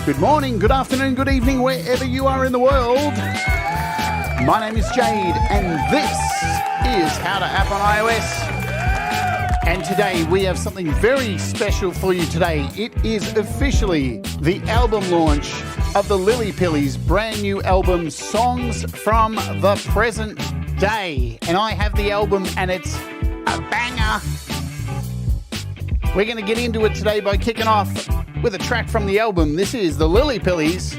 Good morning, good afternoon, good evening, wherever you are in the world. My name is Jade, and this is How to App on iOS. And today we have something very special for you today. It is officially the album launch of the Lillypillies' brand new album, Songs from the Present Day. And I have the album, and it's a banger. We're going to get into it today by kicking off with a track from the album. This is the Lillypillies,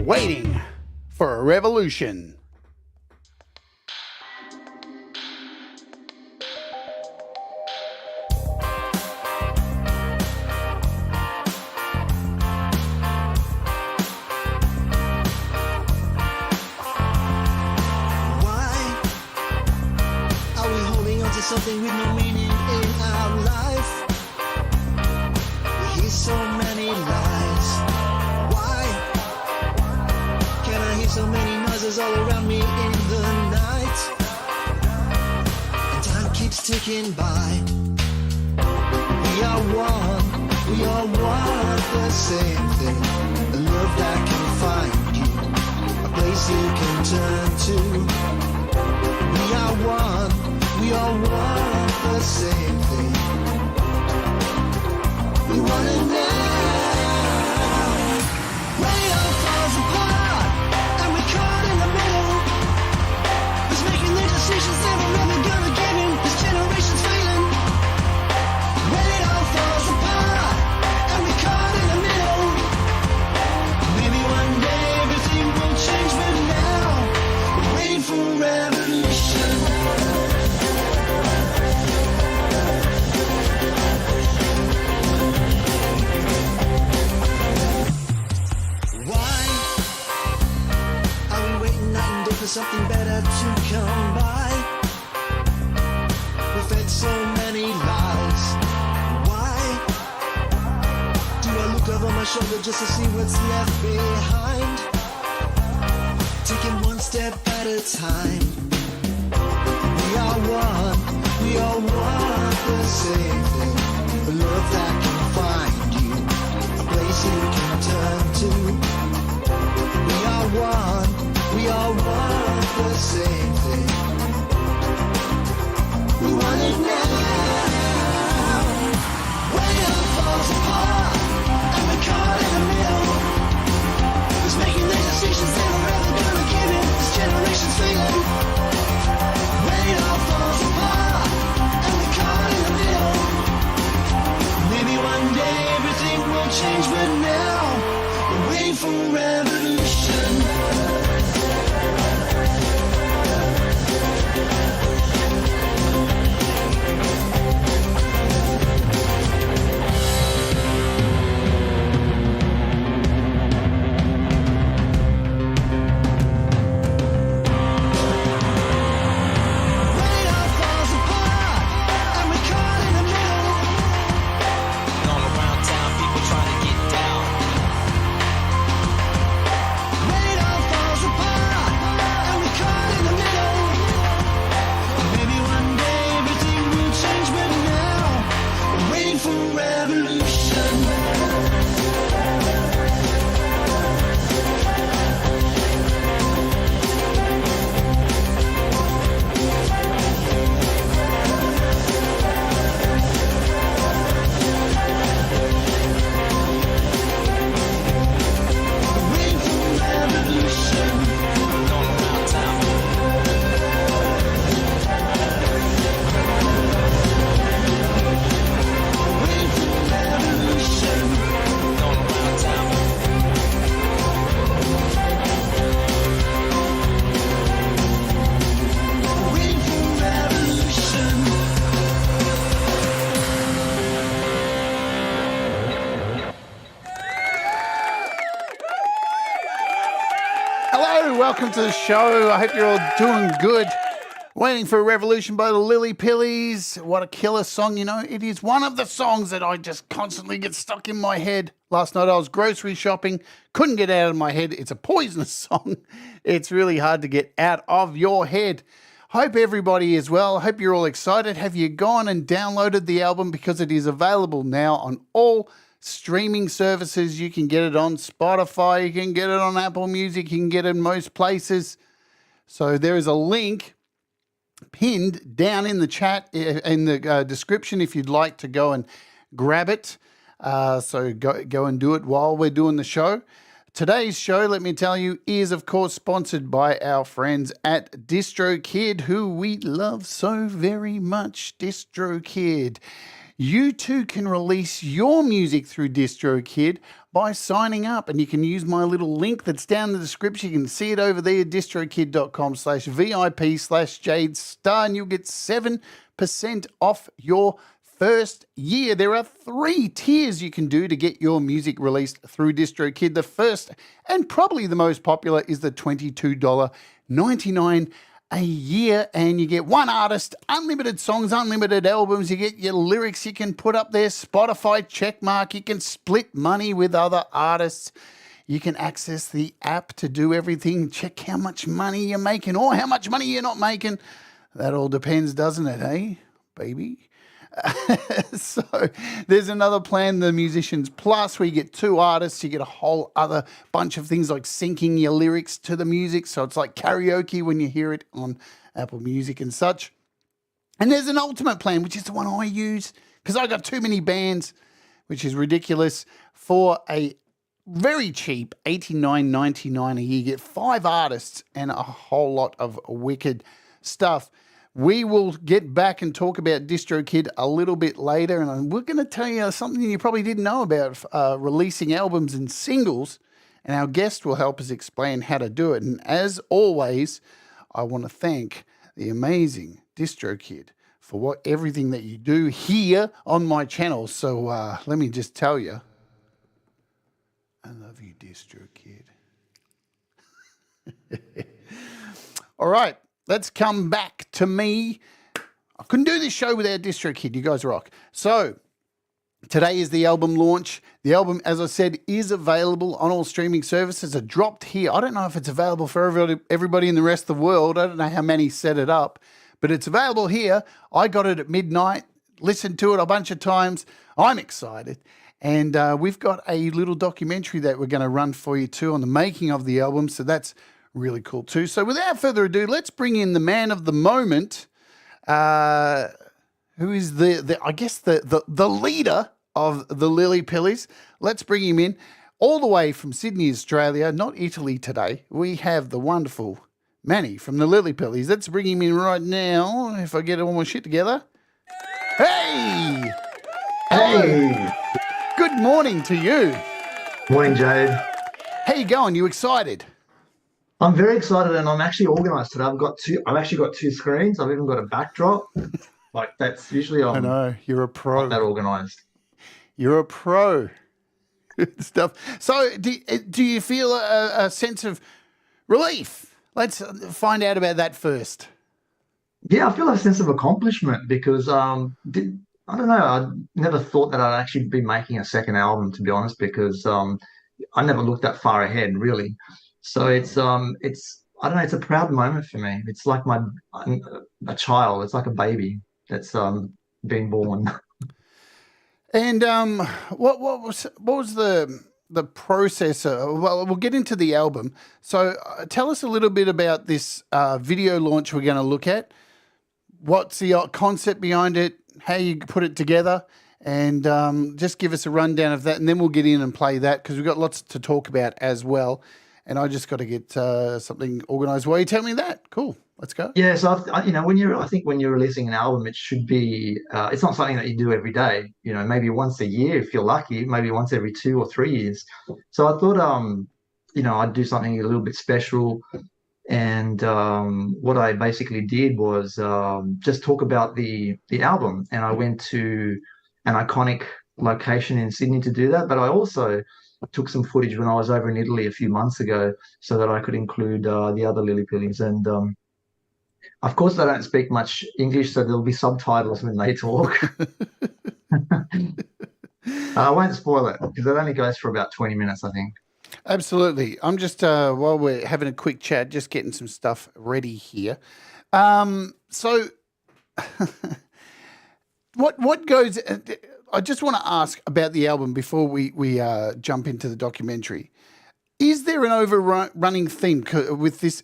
Waiting for a Revolution. Something with no meaning in our life. We hear so many lies. Why can I hear so many noises all around me in the night? And time keeps ticking by. We are one, we all want the same thing. A love that can find you, a place you can turn to. We are one, we all want the same thing. We want it now. When it all falls apart and we're caught in the middle, it's making the decisions that we're never gonna give in. This generation's failing. When it all falls apart and we're caught in the middle, maybe one day everything will change, but now we're waiting for revolution. For something better to come by. We've fed so many lies. Why do I look over my shoulder just to see what's left behind? Taking one step at a time. We are one, we all want the same thing. A love that can find you, a place you can turn to. We are one, we all want the same thing. We want it now. When it all falls apart and we're caught in the middle, it's making the decisions that we're ever gonna give in. This generation's failing. When it all falls apart and we're caught in the middle, maybe one day everything will change, but now we're waiting for revolution. Welcome to the show. I hope you're all doing good. Waiting for a Revolution by the Lillypillies. What a killer song. You know, it is one of the songs that I just constantly get stuck in my head. Last night I was grocery shopping, couldn't get out of my head. It's a poisonous song. It's really hard to get out of your head. Hope everybody is well. Hope you're all excited. Have you gone and downloaded the album? Because it is available now on all streaming services. You can get it on Spotify. You can get it on Apple Music. You can get it in most places. So there is a link pinned down in the chat, in the description, if you'd like to go and grab it. So go and do it while we're doing the show. Today's show, let me tell you, is of course sponsored by our friends at DistroKid, who we love so very much. DistroKid. You too can release your music through DistroKid by signing up, and you can use my little link that's down in the description. You can see it over there, distrokid.com/VIP/Jade Starr, and you'll get 7% off your first year. There are 3 tiers you can do to get your music released through DistroKid. The first and probably the most popular is the $22.99 a year, and you get one artist, unlimited songs, unlimited albums. You get your lyrics you can put up there, Spotify checkmark. You can split money with other artists. You can access the app to do everything. Check how much money you're making or how much money you're not making. That all depends, doesn't it, eh, baby? So there's another plan, the Musicians Plus, where you get 2 artists. You get a whole other bunch of things like syncing your lyrics to the music. So it's like karaoke when you hear it on Apple Music and such. And there's an ultimate plan, which is the one I use because I got too many bands, which is ridiculous. For a very cheap $89.99 a year, you get 5 artists and a whole lot of wicked stuff. We will get back and talk about DistroKid a little bit later, and we're going to tell you something you probably didn't know about releasing albums and singles, and our guest will help us explain how to do it. And as always, I want to thank the amazing DistroKid for everything that you do here on my channel. So let me just tell you, I love you, DistroKid. All right. Let's come back to me. I couldn't do this show without DistroKid. You guys rock. So today is the album launch. The album, as I said, is available on all streaming services. It dropped here. I don't know if it's available for everybody in the rest of the world. I don't know how many set it up, but it's available here. I got it at midnight, listened to it a bunch of times. I'm excited. And we've got a little documentary that we're going to run for you too on the making of the album. So that's really cool too. So without further ado, let's bring in the man of the moment, who is the leader of the Lillypillies. Let's bring him in all the way from Sydney, Australia, not Italy today. We have the wonderful Manny from the Lillypillies. Let's bring him in right now, if I get all my shit together. Hey! Hey! Good morning to you. Morning, Jade. How you going? You excited? I'm very excited, and I'm actually organised today. I've actually got 2 screens. I've even got a backdrop. Like that's usually I know you're a pro. Not that organised. You're a pro. Good stuff. So, do you feel a sense of relief? Let's find out about that first. Yeah, I feel a sense of accomplishment because I don't know. I never thought that I'd actually be making a second album, to be honest, because I never looked that far ahead, really. So it's I don't know, it's a proud moment for me. It's like a child. It's like a baby that's being born. And what was the process? Well, we'll get into the album. So tell us a little bit about this video launch we're going to look at. What's the concept behind it? How you put it together? And just give us a rundown of that, and then we'll get in and play that because we've got lots to talk about as well. And I just got to get something organised. While you tell me that, cool. Let's go. Yeah, so I think when you're releasing an album, it should be it's not something that you do every day. You know, maybe once a year if you're lucky, maybe once every 2 or 3 years. So I thought I'd do something a little bit special. And what I basically did was just talk about the album, and I went to an iconic location in Sydney to do that. But I also took some footage when I was over in Italy a few months ago so that I could include the other Lillypillies. And of course, they don't speak much English, so there'll be subtitles when they talk. I won't spoil it because it only goes for about 20 minutes, I think. Absolutely. I'm just, while we're having a quick chat, just getting some stuff ready here. So what goes? I just want to ask about the album before we jump into the documentary. Is there an overrunning theme with this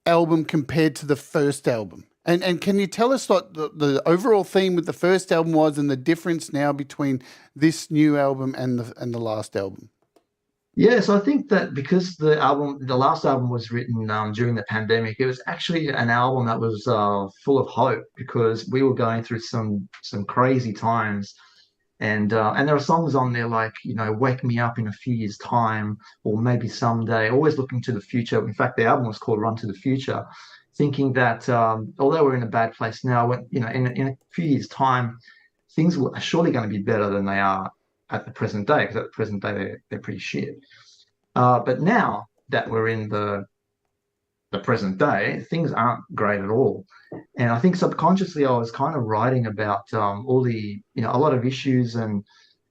album compared to the first album? And can you tell us what the overall theme with the first album was and the difference now between this new album and the last album? Yeah, so I think that because the last album was written during the pandemic, it was actually an album that was full of hope because we were going through some crazy times, and there are songs on there like "Wake Me Up in a Few Years' Time" or "Maybe Someday." Always looking to the future. In fact, the album was called "Run to the Future," thinking that although we're in a bad place now, when in a few years' time, things are surely going to be better than they are at the present day, because at the present day they're pretty shit. But now that we're in the present day, things aren't great at all. And I think subconsciously I was kind of writing about all the a lot of issues, and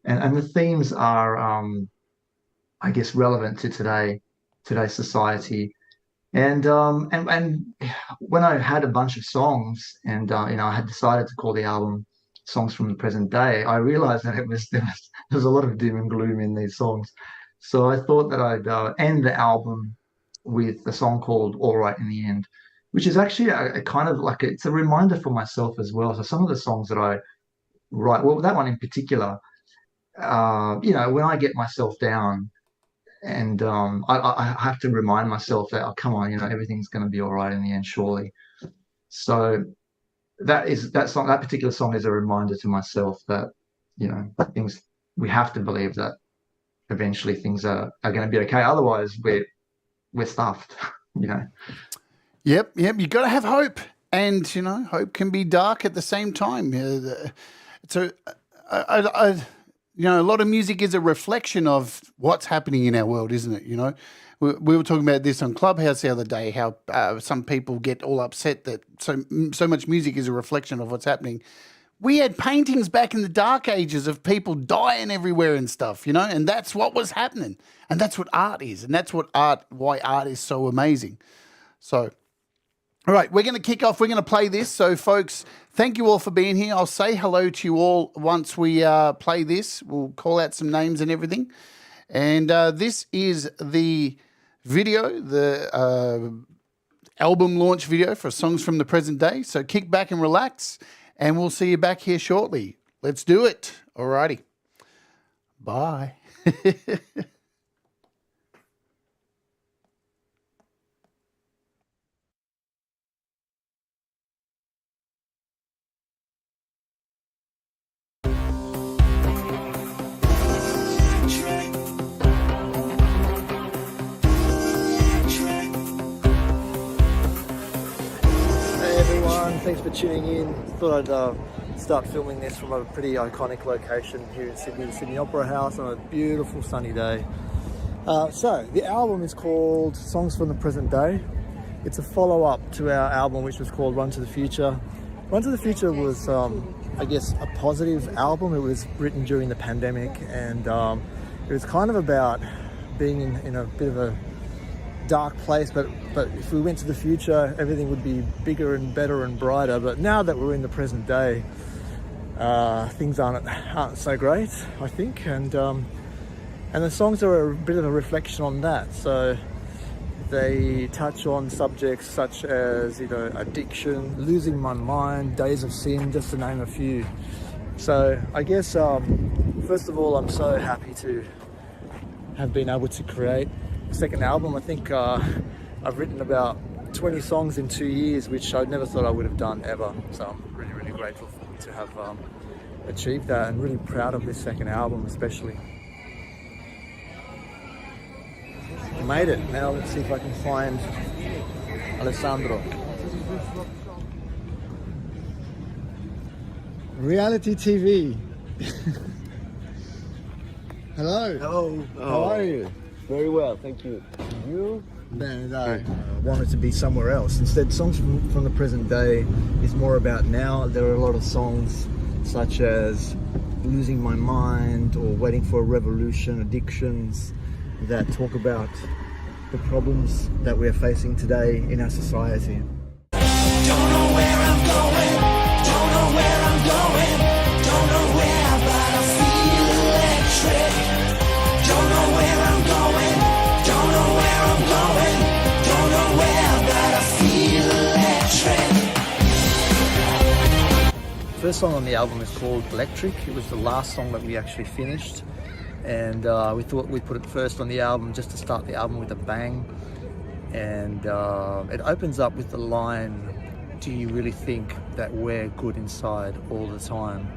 the themes are I guess relevant to today's society. And when I had a bunch of songs, and I had decided to call the album "Songs from the Present Day," I realized that there was a lot of doom and gloom in these songs. So I thought that I'd end the album with a song called "All Right in the End," which is actually a kind of like it's a reminder for myself as well. So some of the songs that I write, well, that one in particular, when I get myself down, and I have to remind myself that, oh, come on, everything's going to be all right in the end, surely. So that particular song is a reminder to myself that we have to believe that eventually things are going to be okay. Otherwise, we're stuffed. Yep. You got to have hope, and hope can be dark at the same time. So, a lot of music is a reflection of what's happening in our world, isn't it? We were talking about this on Clubhouse the other day, how some people get all upset that so much music is a reflection of what's happening. We had paintings back in the dark ages of people dying everywhere and stuff, and that's what was happening. And that's what art is. And that's why art is so amazing. So, all right, we're going to kick off. We're going to play this. So, folks, thank you all for being here. I'll say hello to you all once we play this. We'll call out some names and everything. And this is the video, the album launch video for Songs from the Present Day. So kick back and relax, and we'll see you back here shortly. Let's do it. All righty. Bye. Thanks for tuning in. Thought I'd start filming this from a pretty iconic location here in Sydney, the Sydney Opera House, on a beautiful sunny day. So the album is called Songs from the Present Day. It's a follow-up to our album, which was called Run to the Future. Run to the Future was, I guess, a positive album. It was written during the pandemic, and it was kind of about being in a bit of a dark place, but if we went to the future, everything would be bigger and better and brighter. But now that we're in the present day, things aren't so great, I think, and the songs are a bit of a reflection on that. So they touch on subjects such as addiction, losing my mind, days of sin, just to name a few. So I guess first of all, I'm so happy to have been able to create second album. I think I've written about 20 songs in 2 years, which I never thought I would have done ever. So I'm really, really grateful to have achieved that, and really proud of this second album especially. I made it. Now let's see if I can find Alessandro. Reality TV. Hello. Hello. How are you? Very well, thank you. You? Man, I wanted to be somewhere else. Instead, Songs from the Present Day is more about now. There are a lot of songs such as Losing My Mind or Waiting for a Revolution, Addictions, that talk about the problems that we're facing today in our society. Don't know where I'm going, don't know where I'm going, don't know where, but I feel electric. Don't know where I'm going, don't know where I'm going, don't know where, but I feel electric. First song on the album is called Electric. It was the last song that we actually finished, and we thought we'd put it first on the album just to start the album with a bang. And it opens up with the line, do you really think that we're good inside all the time?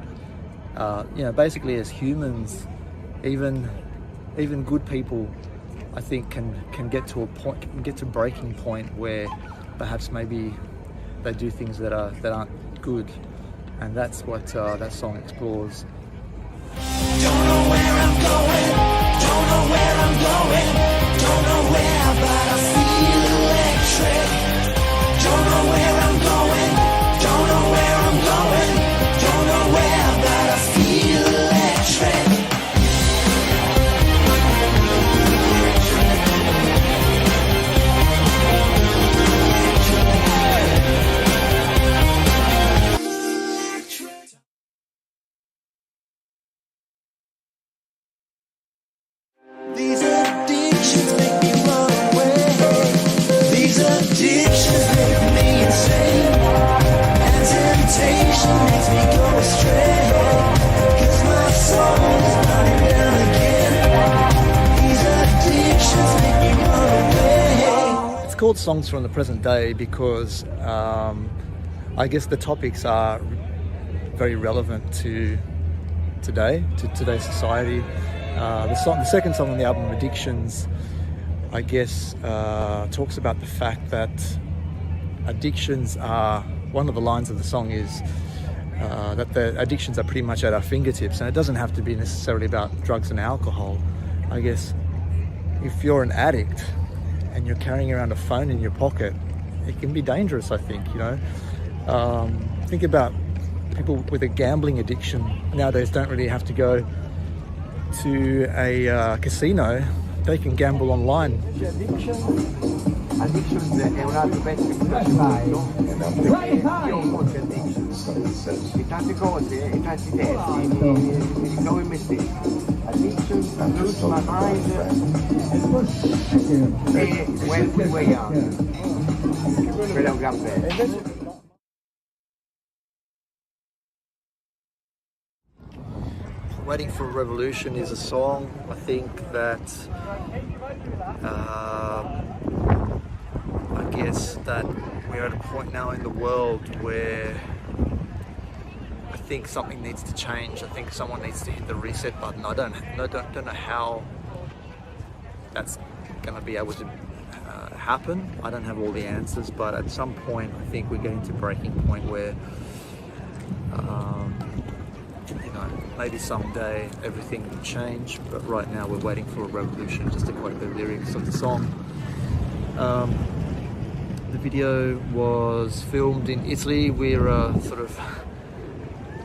You know, basically as humans, even good people, I think can get to a point, can get to breaking point where perhaps maybe they do things that aren't good. And that's what that song explores. Don't know where I'm going, don't know where I'm going, don't know where, but I feel electric. Don't know where I'm going, don't know where I'm going, don't know where, but I feel electric. These addictions make me run away. These addictions make me insane. And temptation makes me go astray. 'Cause my soul is burning down again. These addictions make me run away. It's called Songs from the Present Day because I guess the topics are very relevant to today, to today's society. The second song on the album, Addictions, I guess talks about the fact that addictions are, one of the lines of the song is that the addictions are pretty much at our fingertips, and it doesn't have to be necessarily about drugs and alcohol. I guess if you're an addict and you're carrying around a phone in your pocket, it can be dangerous, I think, you know. Think about people with a gambling addiction nowadays don't really have to go to a casino, they can gamble online. Addictions è un altro pezzo che mi piace molto, perché io ho molte addictions e tante cose e tanti testi mi ritrovo in me stesso. Addictions, I lose my mind e when we were young. Quello è un gran pezzo. Waiting for a Revolution is a song, I think, that I guess that we're at a point now in the world where I think something needs to change. I think someone needs to hit the reset button. I don't know how that's going to be able to happen. I don't have all the answers, but at some point I think we're getting to a breaking point where you know, maybe someday everything will change, but right now we're waiting for a revolution, just to quote the lyrics of the song. The video was filmed in Italy. We're sort of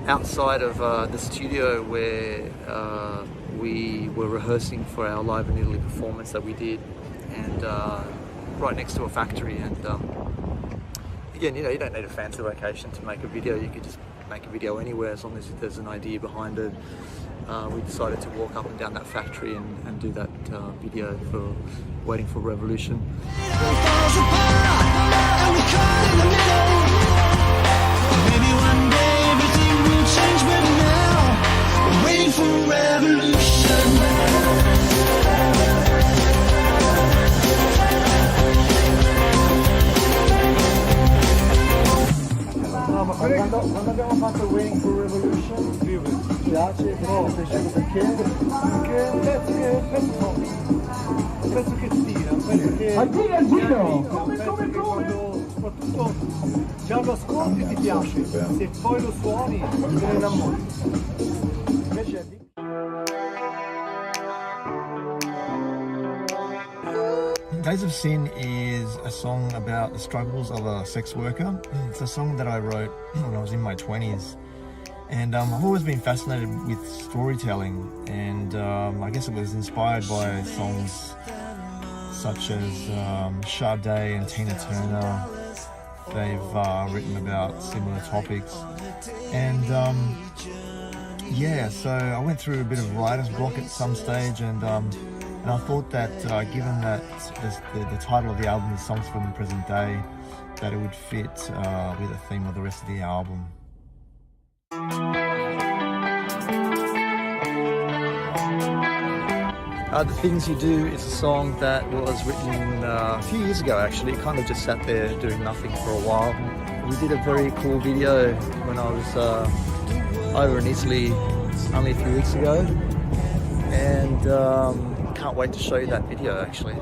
outside of the studio where we were rehearsing for our Live in Italy performance that we did, and right next to a factory. And again, you know, you don't need a fancy location to make a video. You could just make a video anywhere as long as there's an idea behind it. We decided to walk up and down that factory and do that video for Waiting for Revolution. Falls apart, and we're caught in the middle. Maybe one day everything will change, but now we're waiting for revolution. No, ma quando abbiamo fatto Waiting for Revolution mi piace, perché è un pezzo che tira, un pezzo che quando soprattutto già lo ascolti ti piace, se poi lo suoni te ne innamori. Invece Days of Sin is a song about the struggles of a sex worker. It's a song that I wrote when I was in my 20s. And I've always been fascinated with storytelling, and I guess it was inspired by songs such as Sade and Tina Turner, they've written about similar topics. And yeah, so I went through a bit of writer's block at some stage, and I thought that given that the title of the album is Songs from the Present Day, that it would fit with the theme of the rest of the album. The Things You Do is a song that was written a few years ago actually. It kind of just sat there doing nothing for a while. We did a very cool video when I was over in Italy only a few weeks ago, and can't wait to show you that video actually.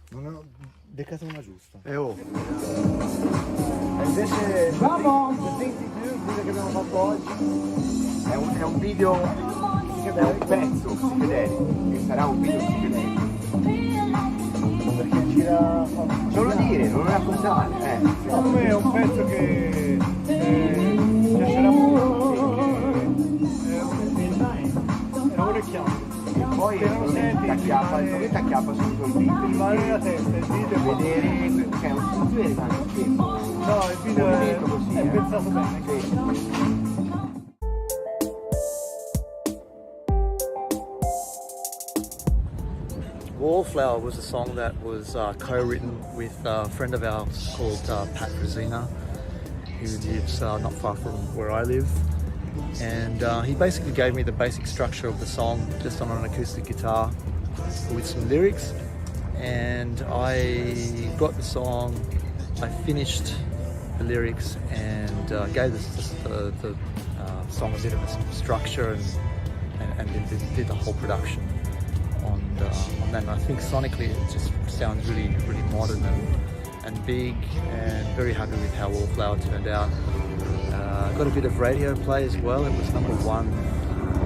Non ho beccata una giusta. Oh. E invece The Things You Do, il video che abbiamo fatto oggi, È un video, è un pezzo psichedelico, che sarà un video psichedelico. perché gira... Solo dire, non raccontare, Secondo me è un pezzo che piacerà molto, è orecchiato. E poi t'acchiappa subito il beat. Rimane nella testa, il video Vedere, cioè non si vede tanto spesso. No, il video è pensato bene. Wallflower was a song that was co-written with a friend of ours called Pat Rosina, who lives not far from where I live. And he basically gave me the basic structure of the song just on an acoustic guitar with some lyrics. And I got the song, I finished the lyrics and gave the song a bit of a structure and did the whole production on that. And I think sonically it just sounds really modern and big, and very happy with how Wallflower turned out. Got a bit of radio play as well. It was number one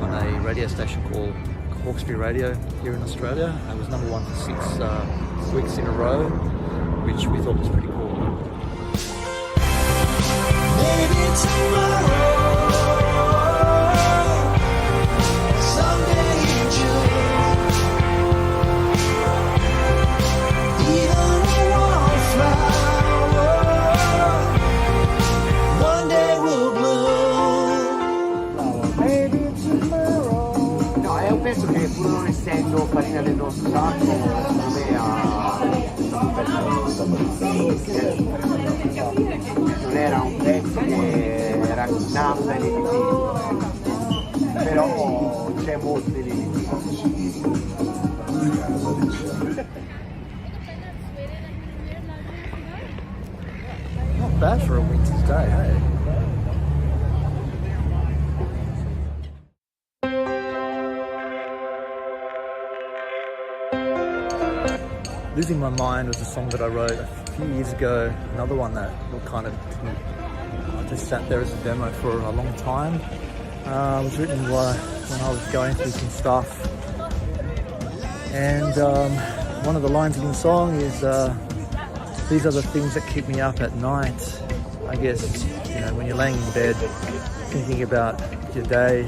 on a radio station called Hawkesbury Radio here in Australia. It was number one for 6 weeks in a row, which we thought was pretty cool. Maybe tomorrow, someday in June, even a wallflower one day will bloom. Maybe tomorrow. No, è un pezzo che pur non essendo farina del nostro sacco, secondo me non era un pezzo che raccontava l'elitino, però c'è molto dell'elitino. Not bad for a winter's day, hey? Losing My Mind was a song that I wrote a few years ago, another one that kind of just sat there as a demo for a long time. It was written when I was going through some stuff, and one of the lines in the song is these are the things that keep me up at night. I guess, you know, when you're laying in bed thinking about your day,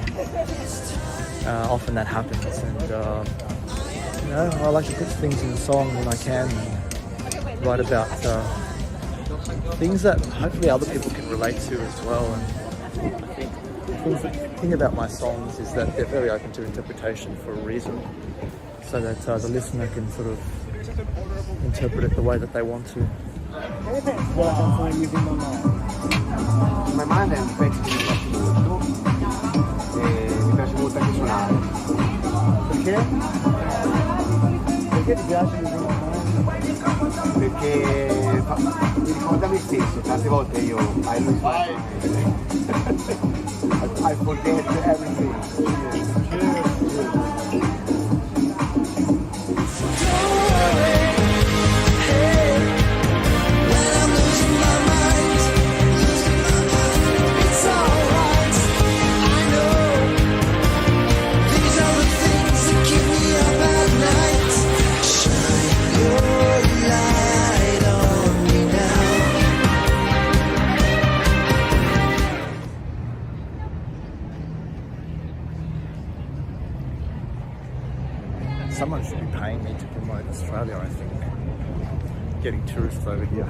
often that happens, and you know, I like to put things in the song when I can and write about things that hopefully other people can relate to as well. And I think the thing about my songs is that they're very open to interpretation for a reason, so that the listener can sort of interpret it the way that they want to. Quella canzone Losing My Mind. My Mind è un pezzo che mi piace molto e mi piace molto anche suonare. Perché? Perché ti piace Losing My Mind? Perché mi ricorda me stesso, tante volte io I lose my mind. I forget everything. mainly to promote Australia, I think. Getting tourists over here.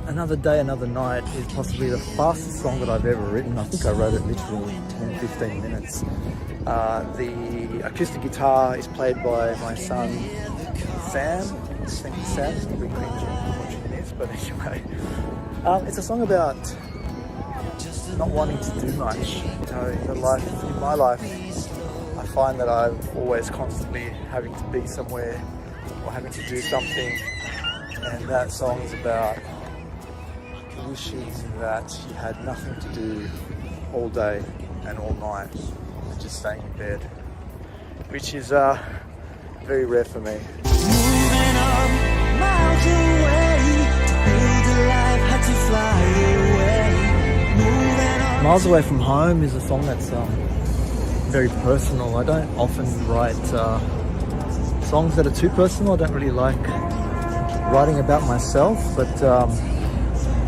Another Day, Another Night is possibly the fastest song that I've ever written. I think I wrote it literally 10-15 minutes. The acoustic guitar is played by my son Sam. I think it's Sam. It's probably cringy watching this, but anyway. It's a song about not wanting to do much. You know, in my life, I find that I'm always constantly having to be somewhere or having to do something, and that song is about wishing that you had nothing to do all day and all night, and just staying in bed, which is very rare for me. Moving on, miles away, build a life, had to fly away. Moving on. Miles Away from Home is a song that's very personal. I don't often write songs that are too personal. I don't really like writing about myself, but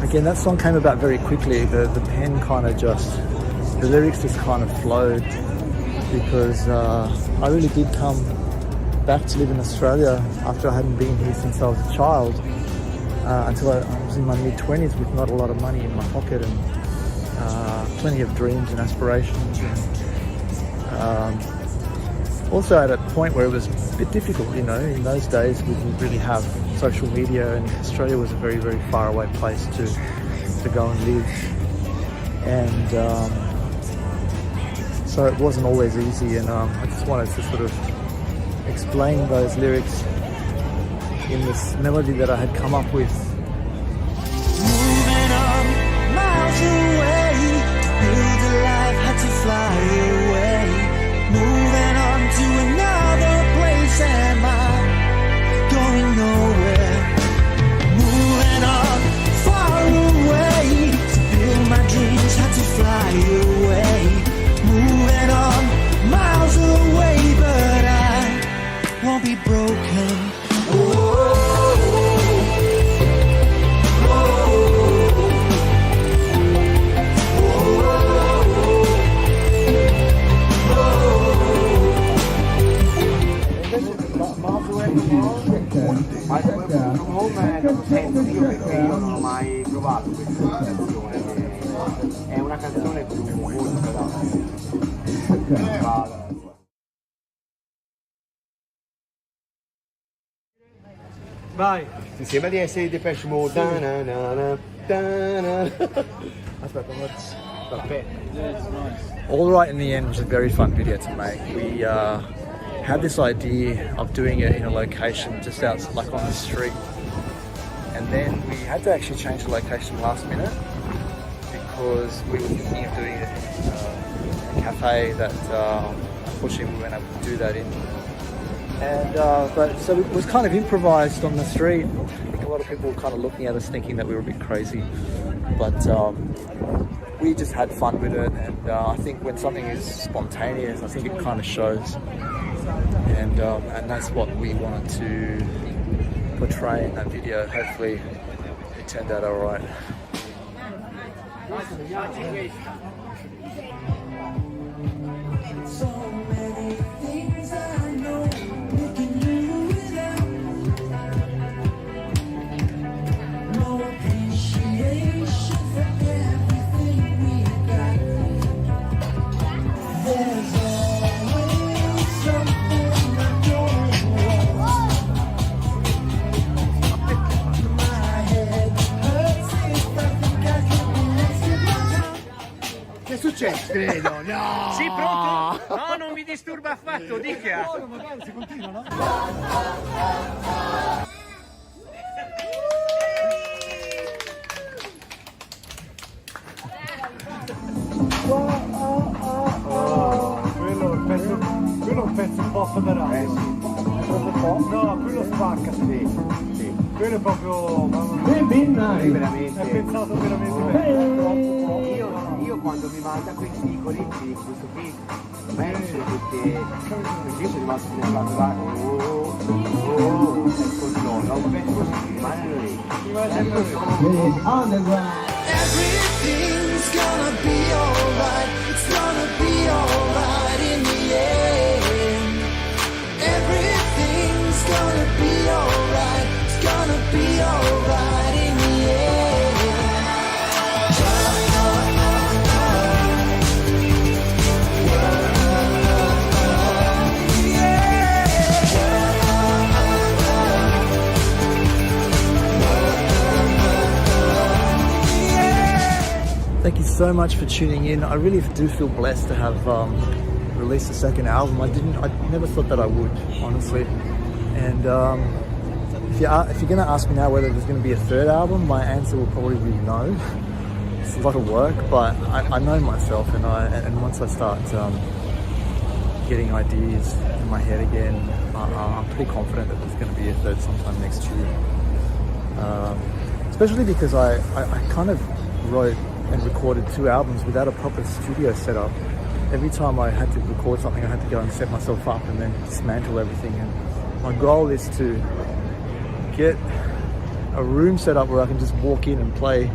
again, that song came about very quickly. The pen kind of the lyrics just kind of flowed, because I really did come back to live in Australia after I hadn't been here since I was a child, until I was in my mid-20s with not a lot of money in my pocket and plenty of dreams and aspirations. And also at a point where it was a bit difficult, you know. In those days we didn't really have social media, and Australia was a very, very far away place to go and live. And so it wasn't always easy, and I just wanted to sort of explain those lyrics in this melody that I had come up with. Moving on, miles away, build a life, had to fly away. Moving on to another place, am I going nowhere? Moving on, far away, to build my dreams, had to fly away. Moving on, miles away, but I won't be broken. Io non ho mai provato questa canzone, è una canzone più molto Vai! Ti sembra di essere di Depeche Mode? All Right in the End was a very fun video to make. We had this idea of doing it in a location just outside, like on the street, and then we had to actually change the location last minute because we were thinking of doing it in a cafe that unfortunately we weren't able to do that in. And but so it was kind of improvised on the street. I think a lot of people were kind of looking at us thinking that we were a bit crazy, but we just had fun with it. And I think when something is spontaneous, I think it kind of shows. And that's what we wanted to portray in that video. Hopefully it turned out all right. So many things I know we can do without. No appreciation for everything we got. There's always something I don't want. My head hurts if I think I can be wasting my time. Che è successo? Credo, no! Sì, pronto? No, non mi disturba affatto, dica! No, magari si continua, no? Quello è un pezzo un po' federato. No, quello spacca, sì. Quello è proprio... veramente... È pensato veramente bene. Io quando mi manda questi iconetti di questo qui, perché io sono rimasto nervato là, no, un pezzo così, rimane lì. Everything's so much for tuning in. I really do feel blessed to have released a second album. I never thought that I would, honestly. And if you're going to ask me now whether there's going to be a third album, my answer will probably be no. It's a lot of work, but I know myself, and once I start getting ideas in my head again, I'm pretty confident that there's going to be a third sometime next year. Especially because I kind of wrote and recorded 2 albums without a proper studio setup. Every time I had to record something, I had to go and set myself up and then dismantle everything. And my goal is to get a room set up where I can just walk in and play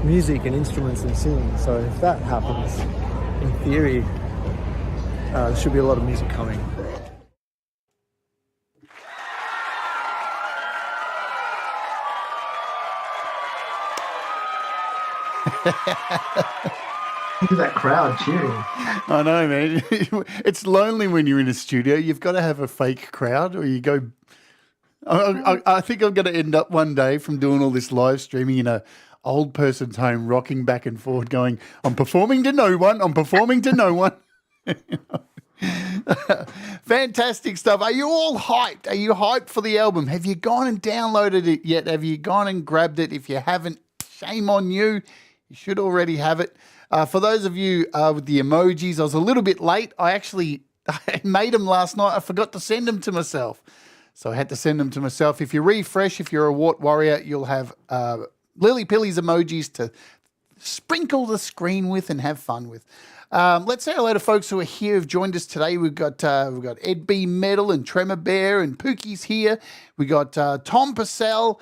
music and instruments and sing. So if that happens, in theory, there should be a lot of music coming. Look at that crowd cheering. I know, man. It's lonely when you're in a studio. You've got to have a fake crowd, or you go. I think I'm going to end up one day from doing all this live streaming in a old person's home, rocking back and forth, going, "I'm performing to no one. I'm performing to no one." Fantastic stuff. Are you all hyped? Are you hyped for the album? Have you gone and downloaded it yet? Have you gone and grabbed it? If you haven't, shame on you. You should already have it. For those of you with the emojis, I was a little bit late. I made them last night. I forgot to send them to myself. So I had to send them to myself. If you refresh, if you're a Wart Warrior, you'll have Lillypillies emojis to sprinkle the screen with and have fun with. Let's say hello to folks who are here, who've joined us today. We've got Ed B. Metal and Tremor Bear and Pookie's here. We got Tom Purcell.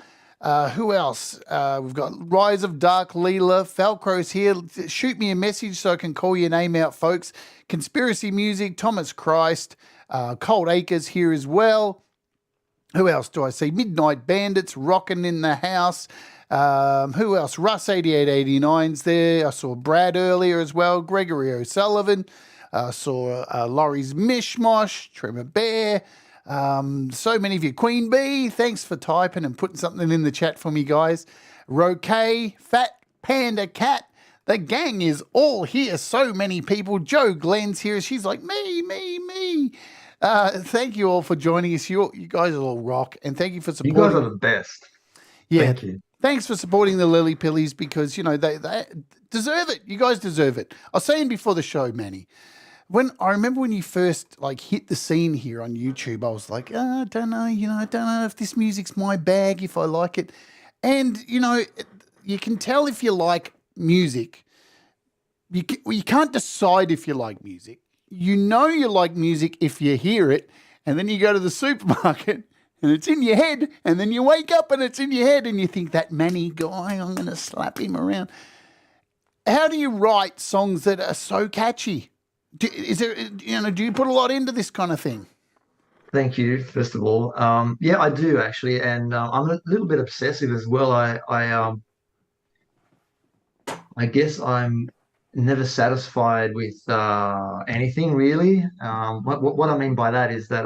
Who else? We've got Rise of Dark Leela. Falcro's here. Shoot me a message so I can call your name out, folks. Conspiracy Music, Thomas Christ, Cold Acres here as well. Who else do I see? Midnight Bandits, rocking in the house. Who else? Russ8889's there. I saw Brad earlier as well. Gregory O'Sullivan. I saw Laurie's Mishmosh, Tremor Bear. So many of you. Queen Bee, thanks for typing and putting something in the chat for me, guys. Roque, Fat Panda Cat. The gang is all here. So many people. Joe Glenn's here. She's like, me. Thank you all for joining us. You guys are all rock, and thank you for supporting. You guys are the best. Yeah. Thank you. Thanks for supporting the Lillypillies, because, you know, they deserve it. You guys deserve it. I was saying before the show, Manny, I remember when you first hit the scene here on YouTube, I was like, I don't know, I don't know if this music's my bag, if I like it. And, you can tell if you like music. You can't decide if you like music. You know you like music if you hear it, and then you go to the supermarket and it's in your head, and then you wake up and it's in your head, and you think, that Manny guy, I'm going to slap him around. How do you write songs that are so catchy? Do you put a lot into this kind of thing? Thank you, first of all. Yeah, I do actually, and I'm a little bit obsessive as well. I guess I'm never satisfied with anything really. What I mean by that is that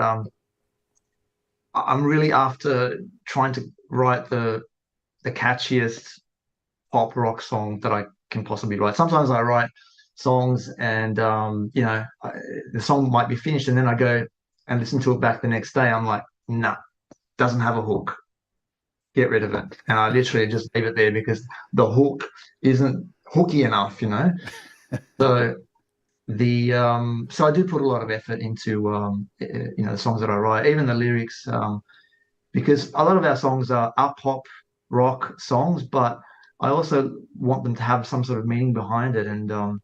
I'm really after trying to write the catchiest pop rock song that I can possibly write. Sometimes I write songs and the song might be finished, and then I go and listen to it back the next day. I'm like, nah, doesn't have a hook. Get rid of it. And I literally just leave it there because the hook isn't hooky enough, So so I do put a lot of effort into the songs that I write, even the lyrics, because a lot of our songs are pop rock songs, but I also want them to have some sort of meaning behind it. And I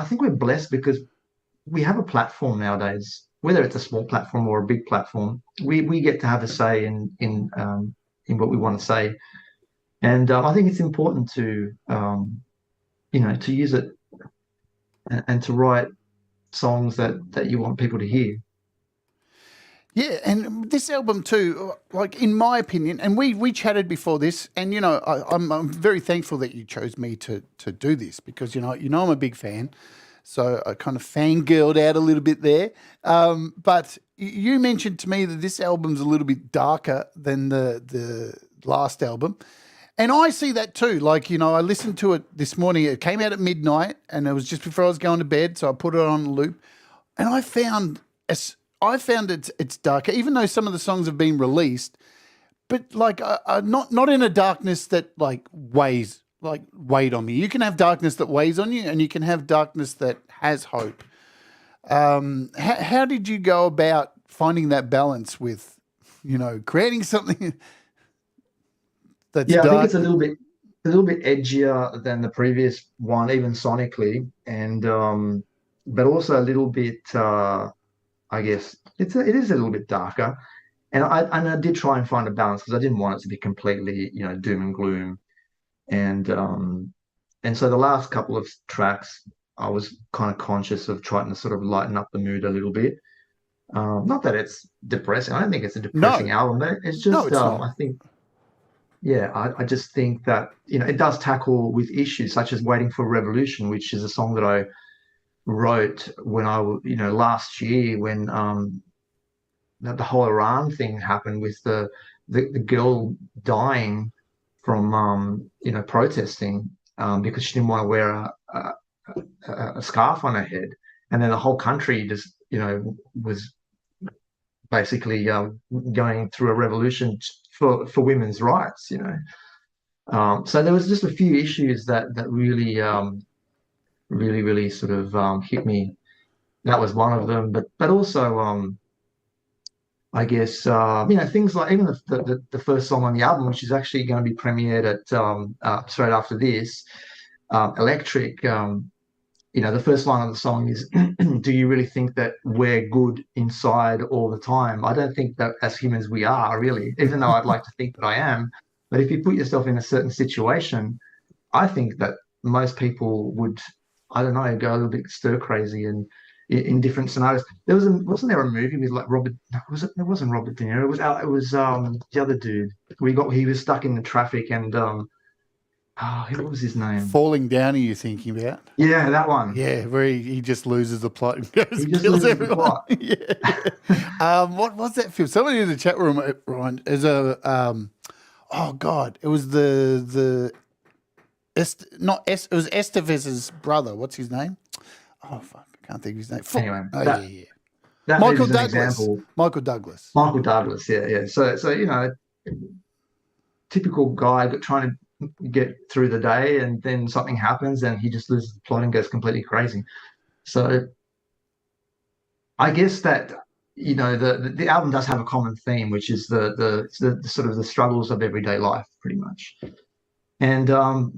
think we're blessed because we have a platform nowadays, whether it's a small platform or a big platform. We get to have a say in what we want to say, and I think it's important to to use it and to write songs that you want people to hear. Yeah, and this album too, in my opinion, and we chatted before this, and I'm very thankful that you chose me to do this, because I'm a big fan, so I kind of fangirled out a little bit there. But you mentioned to me that this album's a little bit darker than the last album, And I see that too. Like, I listened to it this morning. It came out at midnight, and it was just before I was going to bed, so I put it on loop. And I found it's darker, even though some of the songs have been released, but like not in a darkness that like weighed on me. You can have darkness that weighs on you, and you can have darkness that has hope. How did you go about finding that balance with, creating something that's Yeah, I dark? think it's a little bit edgier than the previous one, even sonically, and but also a little bit. I guess it is a little bit darker, and I did try and find a balance because I didn't want it to be completely doom and gloom, and so the last couple of tracks I was kind of conscious of trying to sort of lighten up the mood a little bit. Not that it's depressing. I don't think it's a depressing album, but it's just it's not. I think. Yeah, I just think that it does tackle with issues such as "Waiting for Revolution," which is a song that I wrote when last year when the whole Iran thing happened with the girl dying from protesting because she didn't want to wear a scarf on her head, and then the whole country just was basically going through a revolution for women's rights. So there was just a few issues that really really sort of hit me. That was one of them, but also I guess things like even the first song on the album, which is actually going to be premiered at straight after this, Electric. The first line of the song is, "Do you really think that we're good inside all the time?" I don't think that as humans we are really, even though I'd like to think that I am. But if you put yourself in a certain situation, I think that most people would, I don't know, go a little bit stir crazy and in different scenarios. Wasn't there a movie with like Robert? Was it? It wasn't Robert De Niro. It was the other dude. He was stuck in the traffic and what was his name? Falling Down, are you thinking about? Yeah, that one. Yeah, where he just loses the plot and goes He and just kills loses the everyone. plot. Yeah. What was that film? Somebody in the chat room, Ryan, is it was it was Estevez's brother. What's his name? Oh, fuck, I can't think of his name. Anyway, yeah. that Michael is an Douglas. example. Michael Douglas. Michael Douglas, yeah. So typical guy trying to get through the day, and then something happens, and he just loses the plot and goes completely crazy. So I guess that the album does have a common theme, which is the sort of the struggles of everyday life, pretty much. And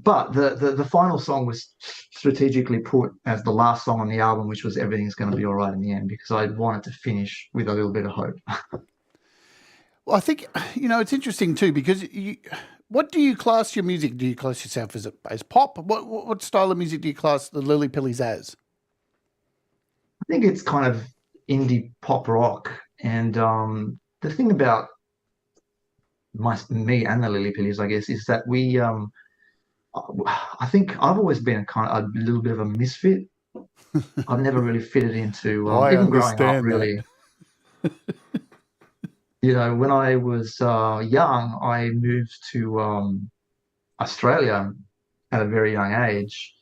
but the final song was strategically put as the last song on the album, which was "Everything's Going to Be All Right in the End," because I wanted to finish with a little bit of hope. Well, I think it's interesting too, because what do you class your music? Do you class yourself as pop? What style of music do you class the Lillypillies as? I think it's kind of indie pop rock, and the thing about me and the Lillypillies, I guess, is that we I think I've always been a little bit of a misfit. I've never really fitted into even growing up, really. When I was young, I moved to Australia at a very young age,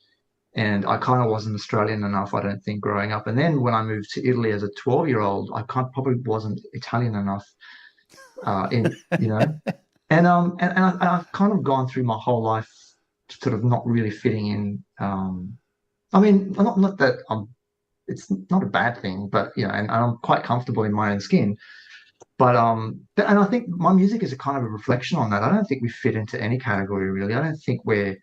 and I kind of wasn't Australian enough, I don't think, growing up. And then when I moved to Italy as a 12-year-old, I probably wasn't Italian enough, and I've kind of gone through my whole life sort of not really fitting in. I mean, not that it's not a bad thing, but and I'm quite comfortable in my own skin. But and I think my music is a kind of a reflection on that. I don't think we fit into any category really. I don't think we're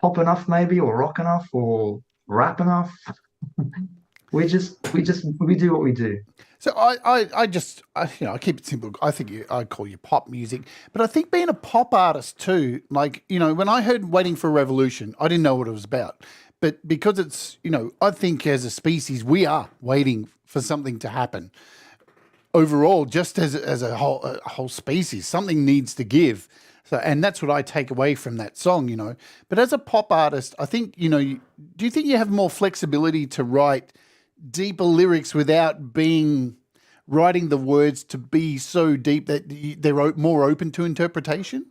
pop enough, maybe, or rock enough, or rap enough. we do what we do. So I keep it simple. I think I call you pop music, but I think being a pop artist too, like, when I heard "Waiting for a Revolution," I didn't know what it was about, but because it's, I think as a species, we are waiting for something to happen. Overall, just as a whole species, something needs to give. So, and that's what I take away from that song, But as a pop artist, I think, do you think you have more flexibility to write deeper lyrics without writing the words to be so deep that they're more open to interpretation?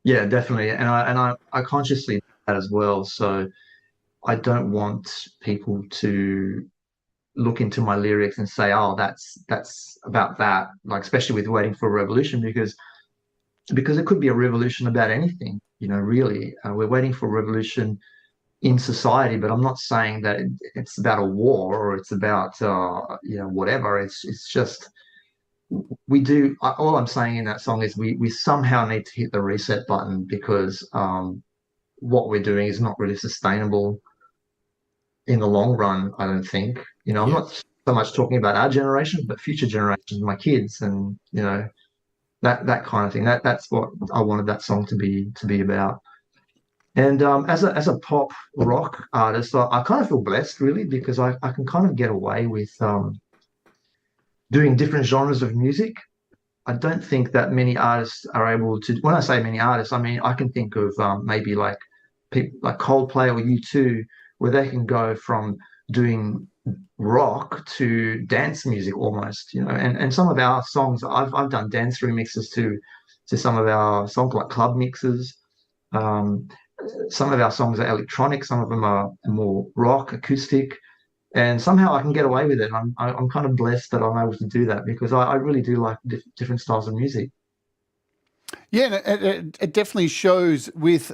Yeah, definitely. And I consciously do that as well. So I don't want people to look into my lyrics and say, "Oh, that's about that." Like, especially with Waiting for a Revolution, because it could be a revolution about anything. Really, we're waiting for a revolution in society, but I'm not saying that it's about a war or it's about whatever. It's just we do. All I'm saying in that song is we somehow need to hit the reset button because what we're doing is not really sustainable in the long run, I don't think. I'm Yeah. not so much talking about our generation, but future generations, my kids, and that kind of thing. That's what I wanted that song to be about. And as a pop rock artist, I kind of feel blessed really because I can kind of get away with doing different genres of music. I don't think that many artists are able to. When I say many artists, I mean I can think of maybe like people like Coldplay or U2, where they can go from doing rock to dance music almost, and some of our songs I've done dance remixes to some of our songs like club mixes. Um, some of our songs are electronic, some of them are more rock, acoustic, and somehow I can get away with it. I'm kind of blessed that I'm able to do that because I really do like different styles of music. Yeah, and it definitely shows with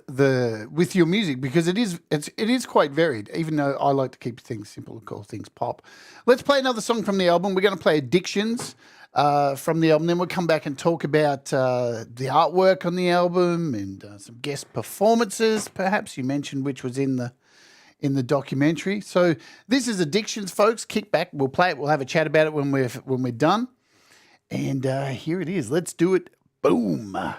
your music because it is quite varied. Even though I like to keep things simple and call things pop. Let's play another song from the album. We're going to play Addictions from the album. Then we'll come back and talk about the artwork on the album and some guest performances. Perhaps you mentioned which was in the documentary. So this is Addictions, folks. Kick back. We'll play it. We'll have a chat about it when we're done. And here it is. Let's do it. Boom. All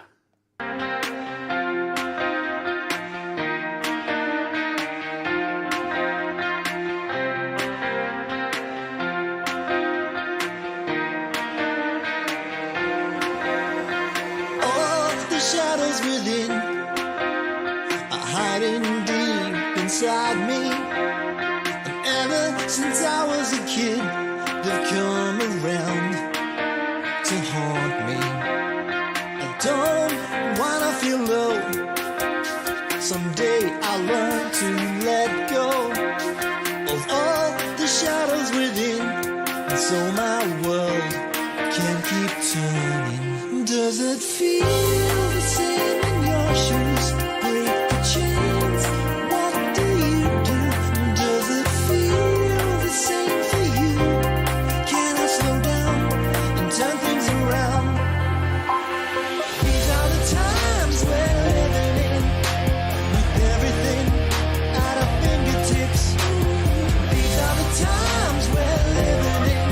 the shadows within are hiding deep inside me. And ever since I was a kid, they've come around to haunt me. Don't wanna feel low. Someday I'll learn to let go of all the shadows within, and so my world can keep turning. Does it feel the same in your shoes? Break the chains. What do you do? Does it feel the same for you? Can I slow down and turn things around? Times we're living in, with everything at our fingertips. These are the times we're living in,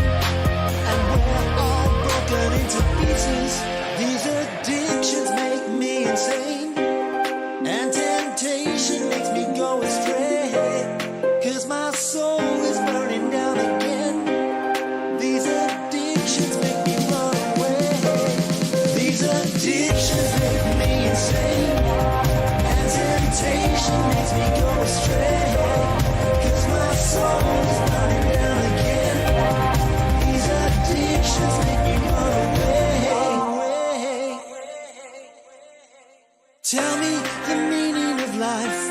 and we're all broken into pieces. These addictions make me insane, and temptation makes me go astray, 'cause my soul is burning down again. These addictions make me run away. These addictions make me insane, and temptation makes me go astray, 'cause my soul is burning down again. These addictions make me run away. Tell me the meaning of life.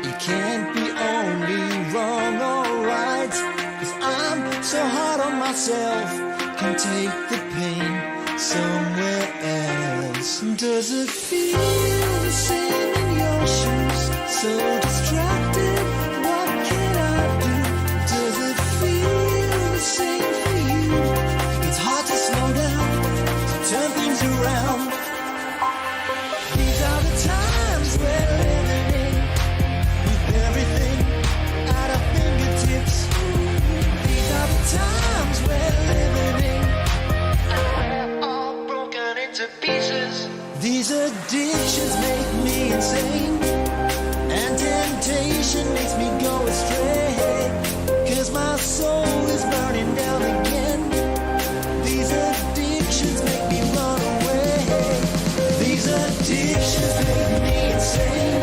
It can't be only wrong or right, 'cause I'm so hard on myself. Can take the pain somewhere else. Does it feel the same in your shoes? So distracted, what can I do? Does it feel the same for you? It's hard to slow down, to turn things around. These are the times we're living in, with everything at our fingertips. These are the times we're living in, to pieces. These addictions make me insane, and temptation makes me go astray, 'cause my soul is burning down again. These addictions make me run away. These addictions make me insane,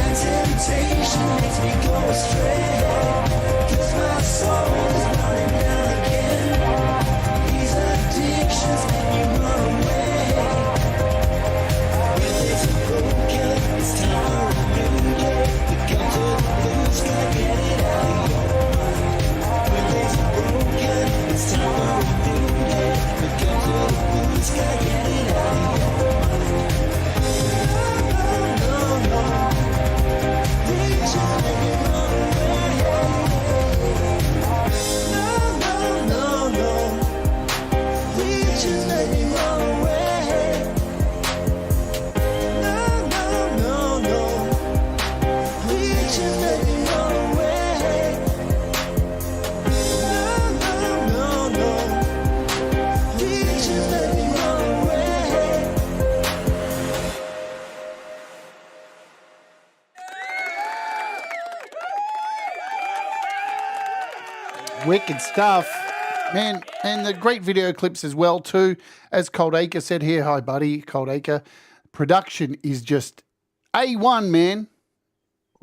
and temptation makes me go astray, 'cause my soul is burning down again. These addictions make me run away. Wicked stuff. Man, and the great video clips as well too. As Cold Acre said here, hi buddy, Cold Acre. Production is just A1, man.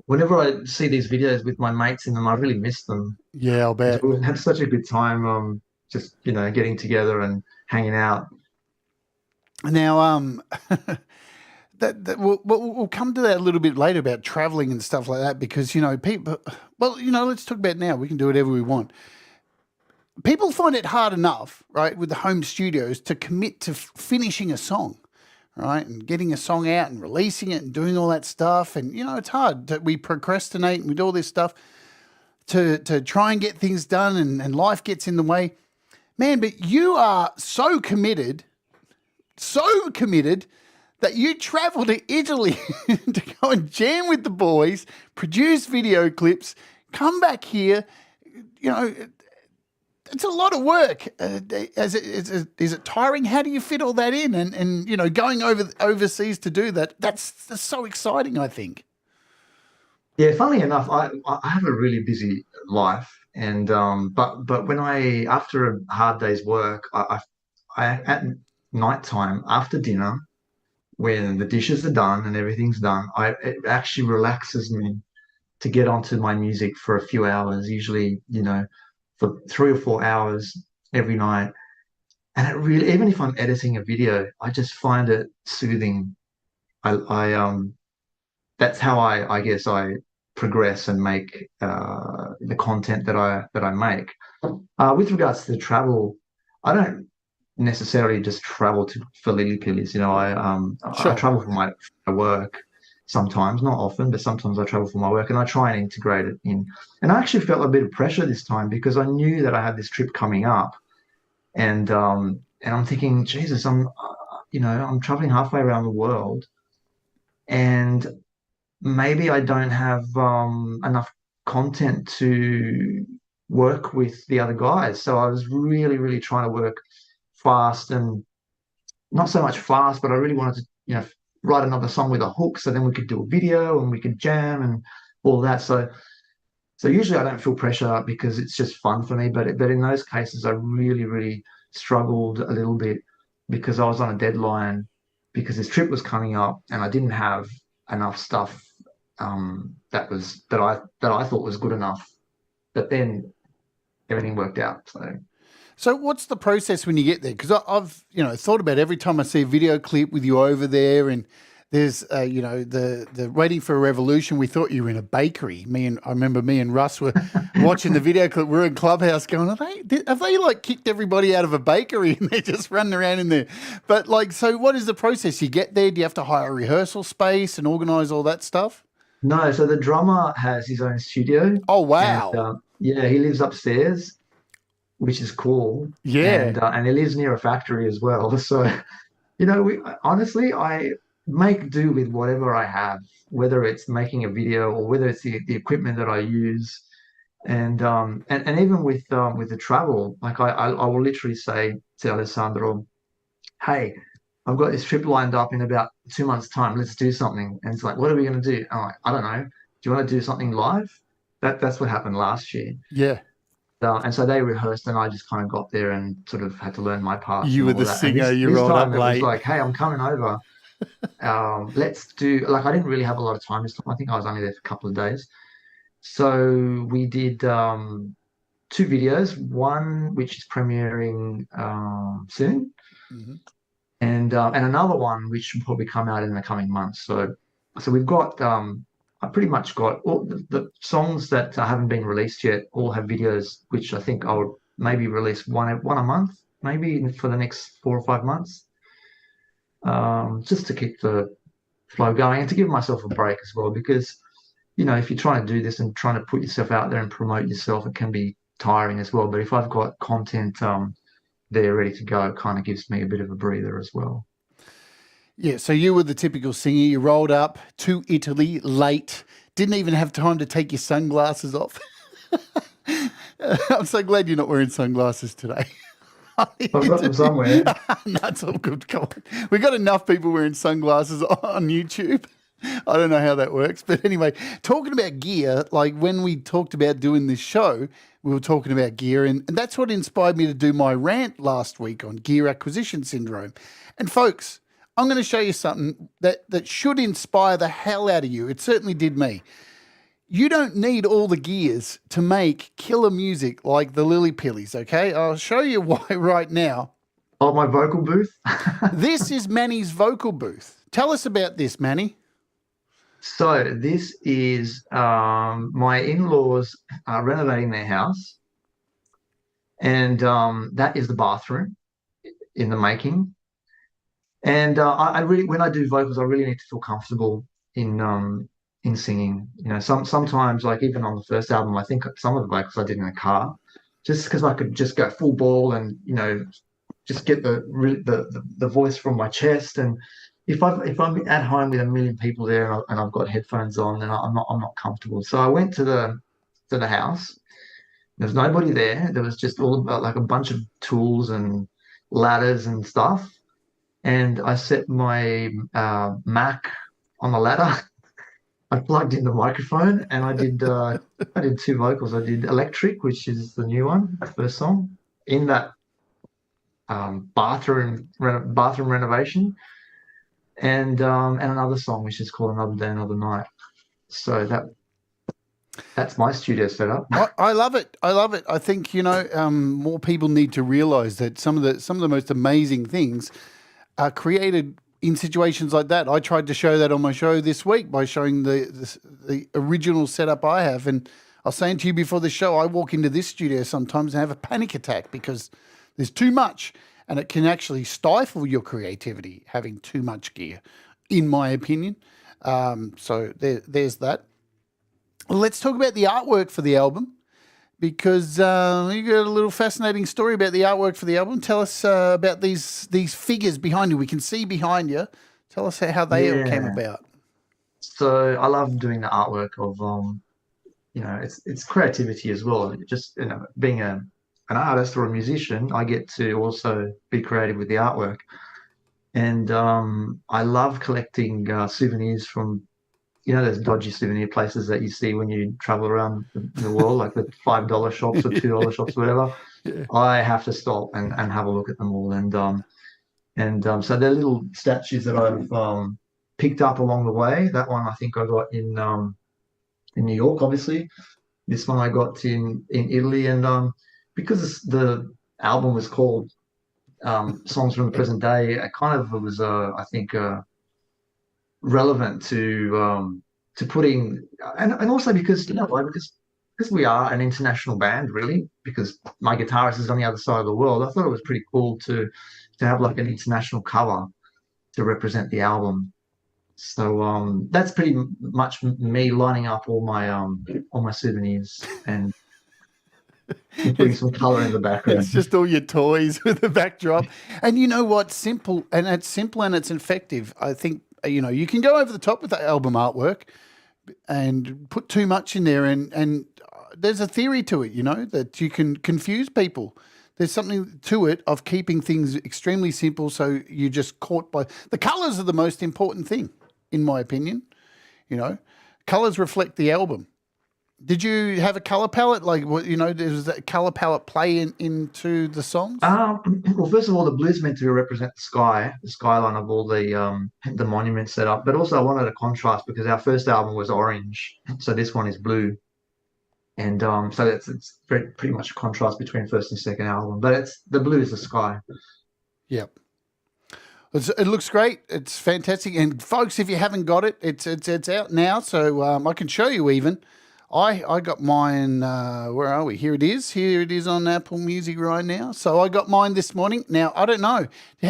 Whenever I see these videos with my mates in them, I really miss them. Yeah, I'll bet. We have such a good time, just getting together and hanging out. Now, we'll come to that a little bit later about traveling and stuff like that because, people, let's talk about it now. We can do whatever we want. People find it hard enough, right, with the home studios to commit to finishing a song, right, and getting a song out and releasing it and doing all that stuff. And, it's hard that we procrastinate and we do all this stuff to try and get things done and life gets in the way. Man, but you are so committed that you travel to Italy to go and jam with the boys, produce video clips, come back here, it's a lot of work. Is it tiring? How do you fit all that in? And going overseas to do that, that's so exciting, I think. Yeah, funnily enough, I have a really busy life, and but when after a hard day's work, I at nighttime after dinner, when the dishes are done and everything's done, it actually relaxes me to get onto my music for a few hours, usually, for 3 or 4 hours every night. And it really, even if I'm editing a video, I just find it soothing. That's how I guess I progress and make the content that I make. With regards to the travel, I don't necessarily just travel for Lillypillies. I travel for my work sometimes, not often, but sometimes I travel for my work and I try and integrate it in. And I actually felt a bit of pressure this time because I knew that I had this trip coming up, and I'm thinking, Jesus, I'm traveling halfway around the world, and maybe I don't have enough content to work with the other guys. So I was really, really trying to work fast, and not so much fast, but I really wanted to, write another song with a hook so then we could do a video and we could jam and all that. So usually I don't feel pressure because it's just fun for me. But in those cases, I really, really struggled a little bit because I was on a deadline because this trip was coming up and I didn't have enough stuff that I thought was good enough. But then everything worked out. So what's the process when you get there? Because I've thought about every time I see a video clip with you over there, and there's the Waiting for a Revolution. We thought you were in a bakery. I remember me and Russ were watching the video clip. We're in Clubhouse going, have they like kicked everybody out of a bakery and they're just running around in there? But so what is the process? You get there, do you have to hire a rehearsal space and organise all that stuff? No, so the drummer has his own studio. Oh wow! And, he lives upstairs, which is cool. Yeah. And he lives near a factory as well. So, I make do with whatever I have, whether it's making a video or whether it's the equipment that I use. And even with the travel, like I will literally say to Alessandro, hey, I've got this trip lined up in about 2 months' time. Let's do something. And it's like, what are we going to do? I'm like, I don't know. Do you want to do something live? That's what happened last year. Yeah. And so they rehearsed, and I just kind of got there and sort of had to learn my part. You were the singer. You rolled up late. It was like, hey, I'm coming over. Let's do. Like, I didn't really have a lot of time this time. I think I was only there for a couple of days. So we did 2 videos. One which is premiering soon, and another one which should probably come out in the coming months. So we've got. I pretty much got all the songs that haven't been released yet. All have videos, which I think I'll maybe release one a month, maybe for the next 4 or 5 months, just to keep the flow going and to give myself a break as well. Because if you're trying to do this and trying to put yourself out there and promote yourself, it can be tiring as well. But if I've got content there ready to go, it kind of gives me a bit of a breather as well. Yeah, so you were the typical singer. You rolled up to Italy late, didn't even have time to take your sunglasses off. I'm so glad you're not wearing sunglasses today. I've got them somewhere. That's all good. Come on. We got enough people wearing sunglasses on YouTube. I don't know how that works. But anyway, talking about gear, like when we talked about doing this show, we were talking about gear, and that's what inspired me to do my rant last week on gear acquisition syndrome. And folks, I'm going to show you something that should inspire the hell out of you. It certainly did me. You don't need all the gears to make killer music like the Lillypillies, okay? I'll show you why right now. Oh, my vocal booth. This is Manny's vocal booth. Tell us about this, Manny. So this is my in-laws are renovating their house, and that is the bathroom in the making. And I really, when I do vocals, I really need to feel comfortable in singing. You know, sometimes, like even on the first album, I think some of the vocals I did in the car, just because I could just go full ball and just get the voice from my chest. And if I'm at home with a million people there and I've got headphones on, then I'm not comfortable. So I went to the house. There's nobody there. There was just all about like a bunch of tools and ladders and stuff. And I set my Mac on the ladder. I plugged in the microphone and I did 2 vocals. I did Electric, which is the new one, the first song, in that bathroom renovation, and another song which is called Another Day, Another Night. So that's my studio setup. I love it. I love it. I think more people need to realize that some of the most amazing things are created in situations like that. I tried to show that on my show this week by showing the original setup I have. And I was saying to you before the show, I walk into this studio sometimes and have a panic attack because there's too much, and it can actually stifle your creativity having too much gear, in my opinion. So there's that. Well, let's talk about the artwork for the album, because you got a little fascinating story about the artwork for the album. Tell us about these figures behind you. We can see behind you. Tell us how they all came about. So I love doing the artwork of it's creativity as well. Just being an artist or a musician, I get to also be creative with the artwork. And I love collecting souvenirs from those dodgy souvenir places that you see when you travel around the world, like the $5 shops or $2 shops, whatever. Yeah. I have to stop and have a look at them all. And so they're little statues that I've picked up along the way. That one I think I got in New York, obviously. This one I got in Italy. And because the album was called Songs from the Present Day, it kind of was, I think, relevant to putting, and also because because we are an international band, really, because my guitarist is on the other side of the world. I thought it was pretty cool to have like an international cover to represent the album. So that's pretty much me lining up all my souvenirs and putting some color in the background. It's just all your toys with the backdrop. And you know what? Simple, and it's effective. I think you can go over the top with the album artwork and put too much in there, and there's a theory to it, that you can confuse people. There's something to it of keeping things extremely simple, so you're just caught by the colors are the most important thing, in my opinion. Colors reflect the album. Did you have a color palette? Like, does that color palette play into the songs? Well, first of all, the blue's meant to represent the skyline of all the monuments set up. But also, I wanted a contrast because our first album was orange, so this one is blue, and so it's pretty much a contrast between first and second album. But the blue is the sky. Yep. It looks great. It's fantastic. And folks, if you haven't got it, it's out now. So I can show you even. I got mine, where are we? Here it is. Here it is on Apple Music right now. So I got mine this morning. Now, I don't know.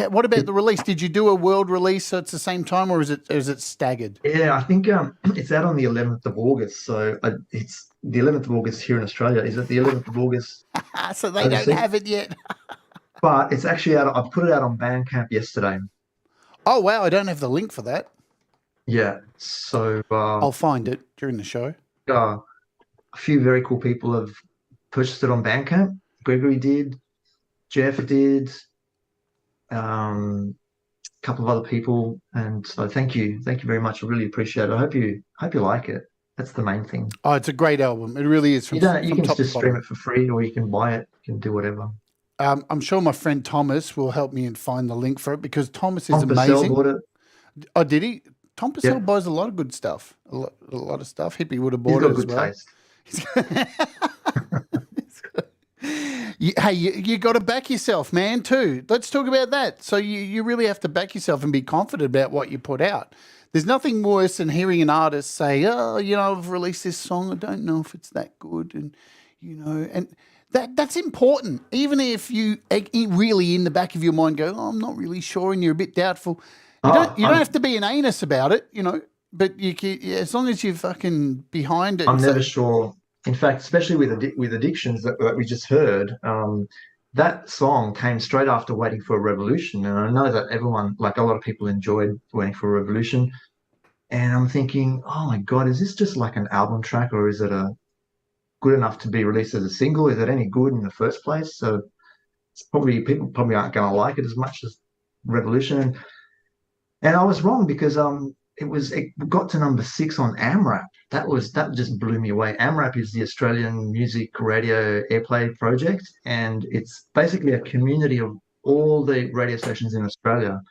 What about the release? Did you do a world release so it's the same time, or is it staggered? Yeah, I think it's out on the 11th of August. So it's the 11th of August here in Australia. Is it the 11th of August? So they don't have it yet. But it's actually out. I put it out on Bandcamp yesterday. Oh, wow. I don't have the link for that. Yeah. So I'll find it during the show. A few very cool people have purchased it on Bandcamp. Gregory did, Jeff did, couple of other people, and so thank you very much. I really appreciate it. I hope you like it. That's the main thing. Oh, it's a great album. It really is. You From can top just to stream bottom. it for free, or you can buy it. You can do whatever. I'm sure my friend Thomas will help me and find the link for it, because Thomas is Tom Purcell amazing. bought it. Oh, did he? Tom Purcell Yep. buys a lot of good stuff. A lot of stuff. Hippie would have He's bought got it as good well. taste. You got to back yourself, man, too. Let's talk about that. So you really have to back yourself and be confident about what you put out. There's nothing worse than hearing an artist say, oh, I've released this song. I don't know if it's that good. And, and that's important. Even if you really in the back of your mind go, oh, I'm not really sure, and you're a bit doubtful. You don't have to be an anus about it, but you can, as long as you're fucking behind it. I'm never sure. In fact, especially with Addictions that we just heard, that song came straight after Waiting for a Revolution. And I know that everyone, like a lot of people, enjoyed Waiting for a Revolution. And I'm thinking, oh my God, is this just like an album track, or is it good enough to be released as a single? Is it any good in the first place? So it's people probably aren't going to like it as much as Revolution. And I was wrong, because it got to number 6 on AMRAP. That just blew me away. AMRAP is the Australian Music Radio Airplay project, and it's basically a community of all the radio stations in Australia.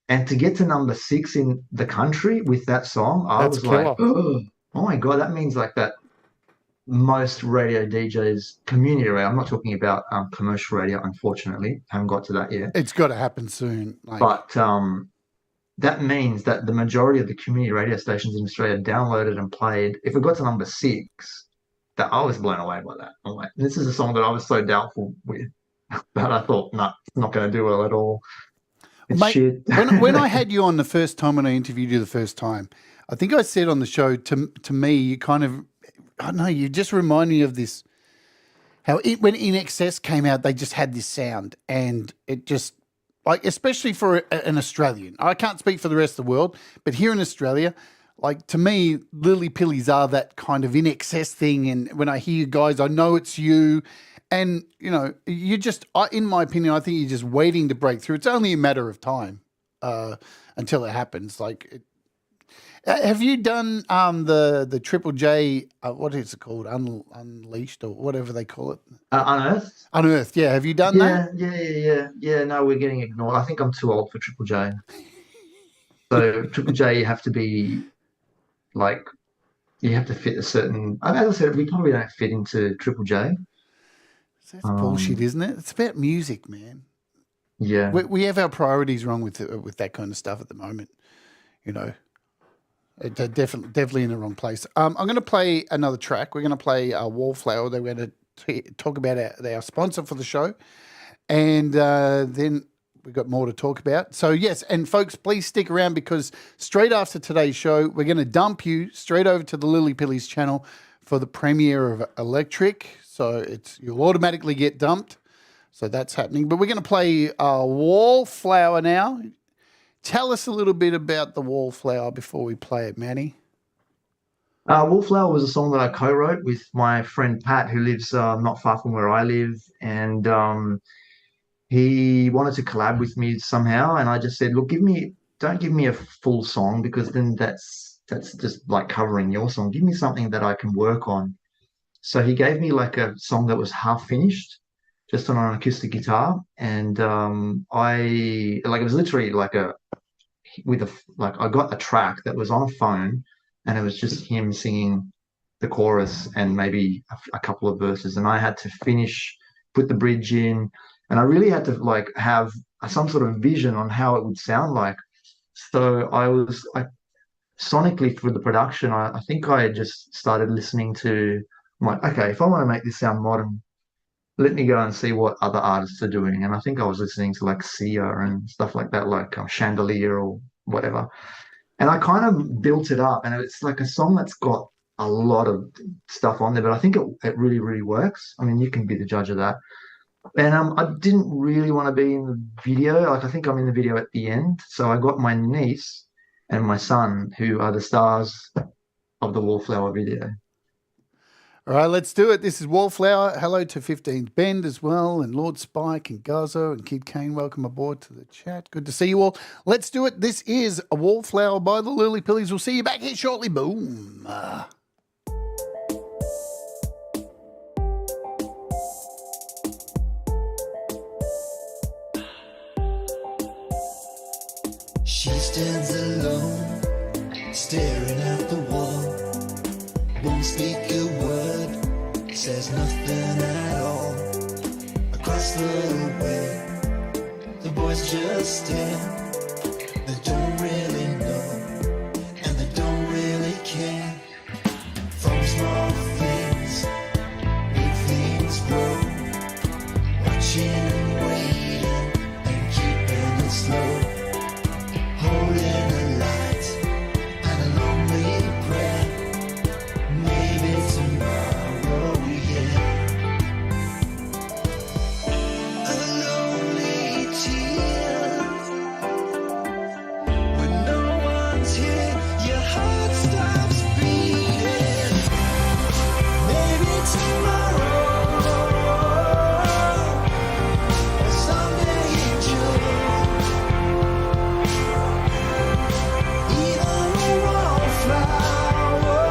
And to get to number 6 in the country with that song, I was like, oh my God, that means like that most radio DJs, community radio, I'm not talking about commercial radio, unfortunately, haven't got to that yet. It's got to happen soon. But that means that the majority of the community radio stations in Australia downloaded and played. If it got to number 6, that I was blown away by that. I'm like, this is a song that I was so doubtful with, that I thought, no, it's not going to do well at all. It's shit. when I had you on the first time, when I interviewed you the first time, I think I said on the show, to me, you kind of, I don't know, you just remind me of this, how when In Excess came out, they just had this sound, and it just, like, especially for an Australian. I can't speak for the rest of the world, but here in Australia, like, to me, Lillypillies are that kind of In Excess thing. And when I hear you guys, I know it's you. And, you just, in my opinion, I think you're just waiting to break through. It's only a matter of time until it happens. Like, have you done the Triple J, what is it called? Unleashed, or whatever they call it? Unearthed? Unearthed, yeah. Have you done that? Yeah. No, we're getting ignored. I think I'm too old for Triple J. So Triple J, you have to be like, you have to fit a certain. As I said, we probably don't fit into Triple J. That's bullshit, isn't it? It's about music, man. Yeah, we have our priorities wrong with that kind of stuff at the moment. They're definitely in the wrong place. I'm going to play another track. We're going to play Wallflower. They're going to talk about our sponsor for the show, and then we've got more to talk about. So, yes, and folks, please stick around, because straight after today's show, we're going to dump you straight over to the Lillypillies channel for the premiere of Electric. So you'll automatically get dumped. So that's happening. But we're going to play Wallflower now. Tell us a little bit about the Wallflower before we play it, Manny. Wallflower was a song that I co-wrote with my friend Pat, who lives not far from where I live, and he wanted to collab with me somehow, and I just said, look, don't give me a full song, because then that's just like covering your song. Give me something that I can work on. So he gave me like a song that was half finished, just on an acoustic guitar, and it was literally like I got a track that was on a phone, and it was just him singing the chorus and maybe a couple of verses, and I had to put the bridge in, and I really had to like have some sort of vision on how it would sound like. So sonically for the production, I think I just started listening to, I'm like, okay, if I want to make this sound modern, let me go and see what other artists are doing. And I think I was listening to like Sia and stuff like that, like Chandelier or whatever. And I kind of built it up, and it's like a song that's got a lot of stuff on there, but I think it really, really works. I mean, you can be the judge of that. And I didn't really want to be in the video. Like, I think I'm in the video at the end. So I got my niece and my son, who are the stars of the Wallflower video. All right, let's do it. This is Wallflower. Hello to 15's Bend as well, and Lord Spike and Gazo and Kid Kane. Welcome aboard to the chat. Good to see you all. Let's do it. This is a Wallflower by the Lillypillies. We'll see you back here shortly. Boom. She stands alone, staring at the wall. Won't speak a word, says nothing at all. Across the way, the boys just stare. They don't really know, and they don't really care. From small things, big things grow. Watching and waiting, and keeping it slow. Holding a light and a lonely prayer. Maybe tomorrow, yeah. A lonely tear. When no one's here, your heart stops beating. Maybe tomorrow, or someday in June. Even a wallflower,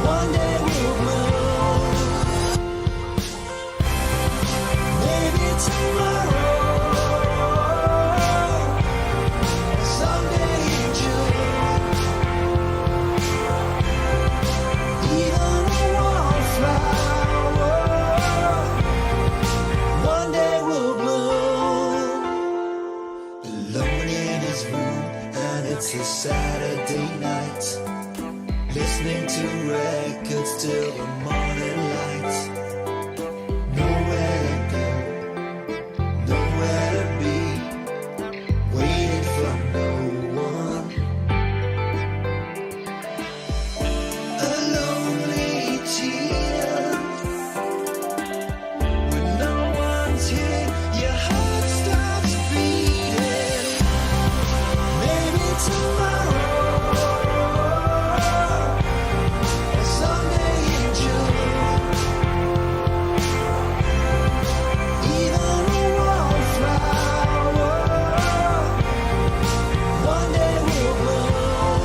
one day will bloom. Maybe tomorrow, someday in June. Even a wallflower, one day will bloom. Alone in his room, and it's a Saturday night. Listening to records till the morning light. Nowhere to go, nowhere to be. Waiting for no one. A lonely tear. When no one's here, your heart stops beating. Maybe tomorrow, or someday in June. Even a wallflower, one day will bloom.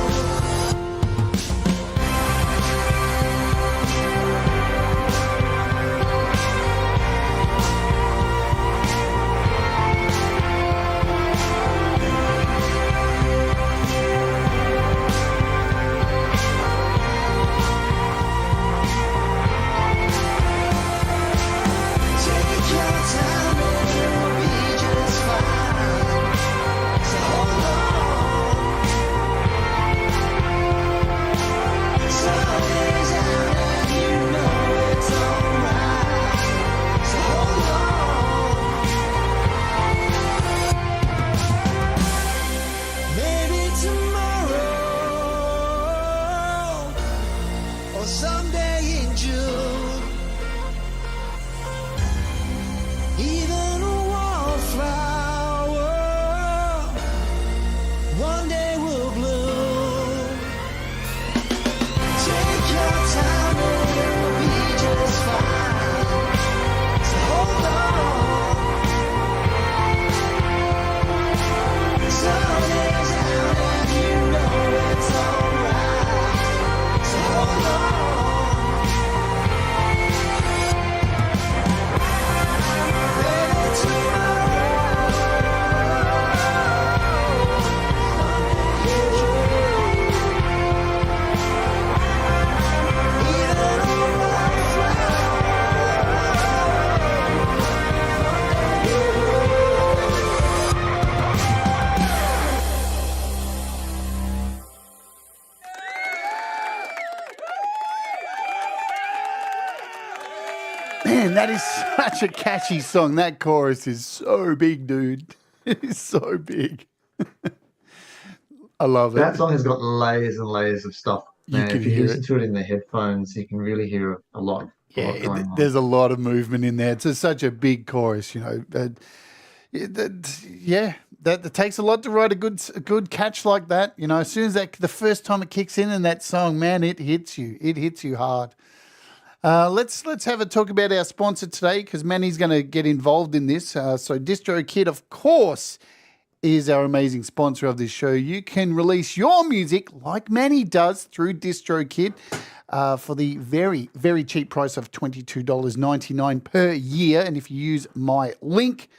Take your time and you'll be just fine. So hold on. Sun is out and you know it's alright. So hold on. Maybe tomorrow, or someday in June. Even a wallflower, one day will bloom. Take your time and you'll be just fine. So hold on. Sun is out and you know it's alright. So hold on. Maybe Man, that is such a catchy song. That chorus is so big, dude. It is so big. I love it. That song has got layers and layers of stuff. You Man, can if you hear listen it. to it in the headphones, you can really hear a lot. Yeah, Going on. there's a lot of movement in there. It's such a big chorus, you know. Yeah, That takes a lot to write a good catch like that. You know, as soon as the first time it kicks in that song, man, it hits you. It hits you hard. Let's have a talk about our sponsor today, because Manny's going to get involved in this. So DistroKid, of course, is our amazing sponsor of this show. You can release your music like Manny does through DistroKid for the very, very cheap price of $22.99 per year. And if you use my link,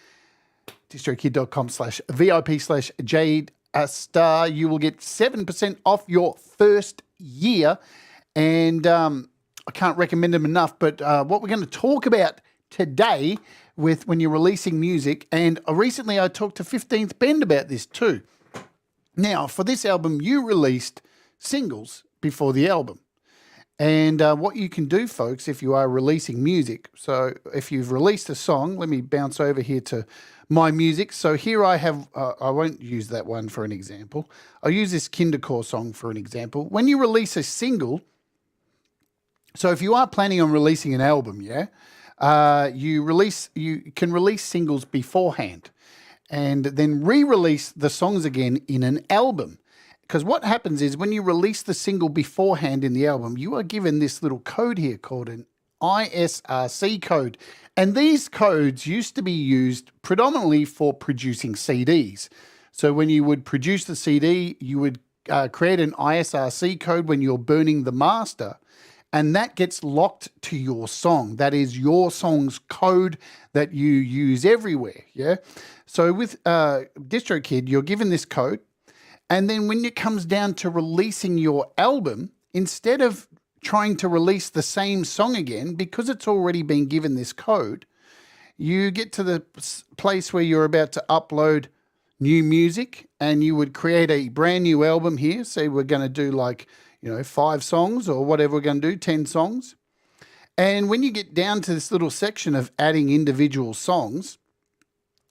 distrokid.com/VIP/Jade Starr, you will get 7% off your first year. And I can't recommend them enough. But what we're going to talk about today with when you're releasing music, and recently I talked to 15th Bend about this too. Now, for this album, you released singles before the album. And what you can do, folks, if you are releasing music, so if you've released a song, let me bounce over here to my music. So here I have, I won't use that one for an example. I'll use this Kindercore song for an example. When you release a single, so if you are planning on releasing an album, you can release singles beforehand and then re-release the songs again in an album. Because what happens is when you release the single beforehand in the album, you are given this little code here called an ISRC code. And these codes used to be used predominantly for producing CDs. So when you would produce the CD, you would create an ISRC code when you're burning the master, and that gets locked to your song. That is your song's code that you use everywhere, yeah? So with DistroKid, you're given this code, and then when it comes down to releasing your album, instead of trying to release the same song again, because it's already been given this code, you get to the place where you're about to upload new music, and you would create a brand new album here. Say we're going to do 5 songs or whatever we're going to do, 10 songs. And when you get down to this little section of adding individual songs,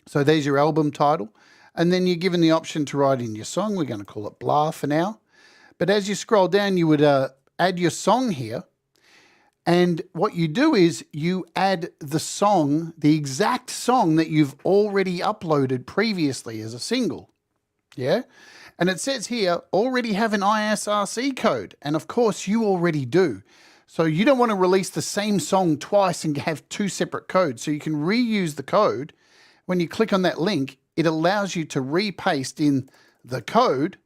so there's your album title, and then you're given the option to write in your song. We're going to call it Blah for now. But as you scroll down, you would add your song here. And what you do is you add the song, the exact song that you've already uploaded previously as a single. Yeah? And it says here, already have an ISRC code. And of course, you already do. So you don't want to release the same song twice and have 2 separate codes. So you can reuse the code. When you click on that link, it allows you to repaste in the code.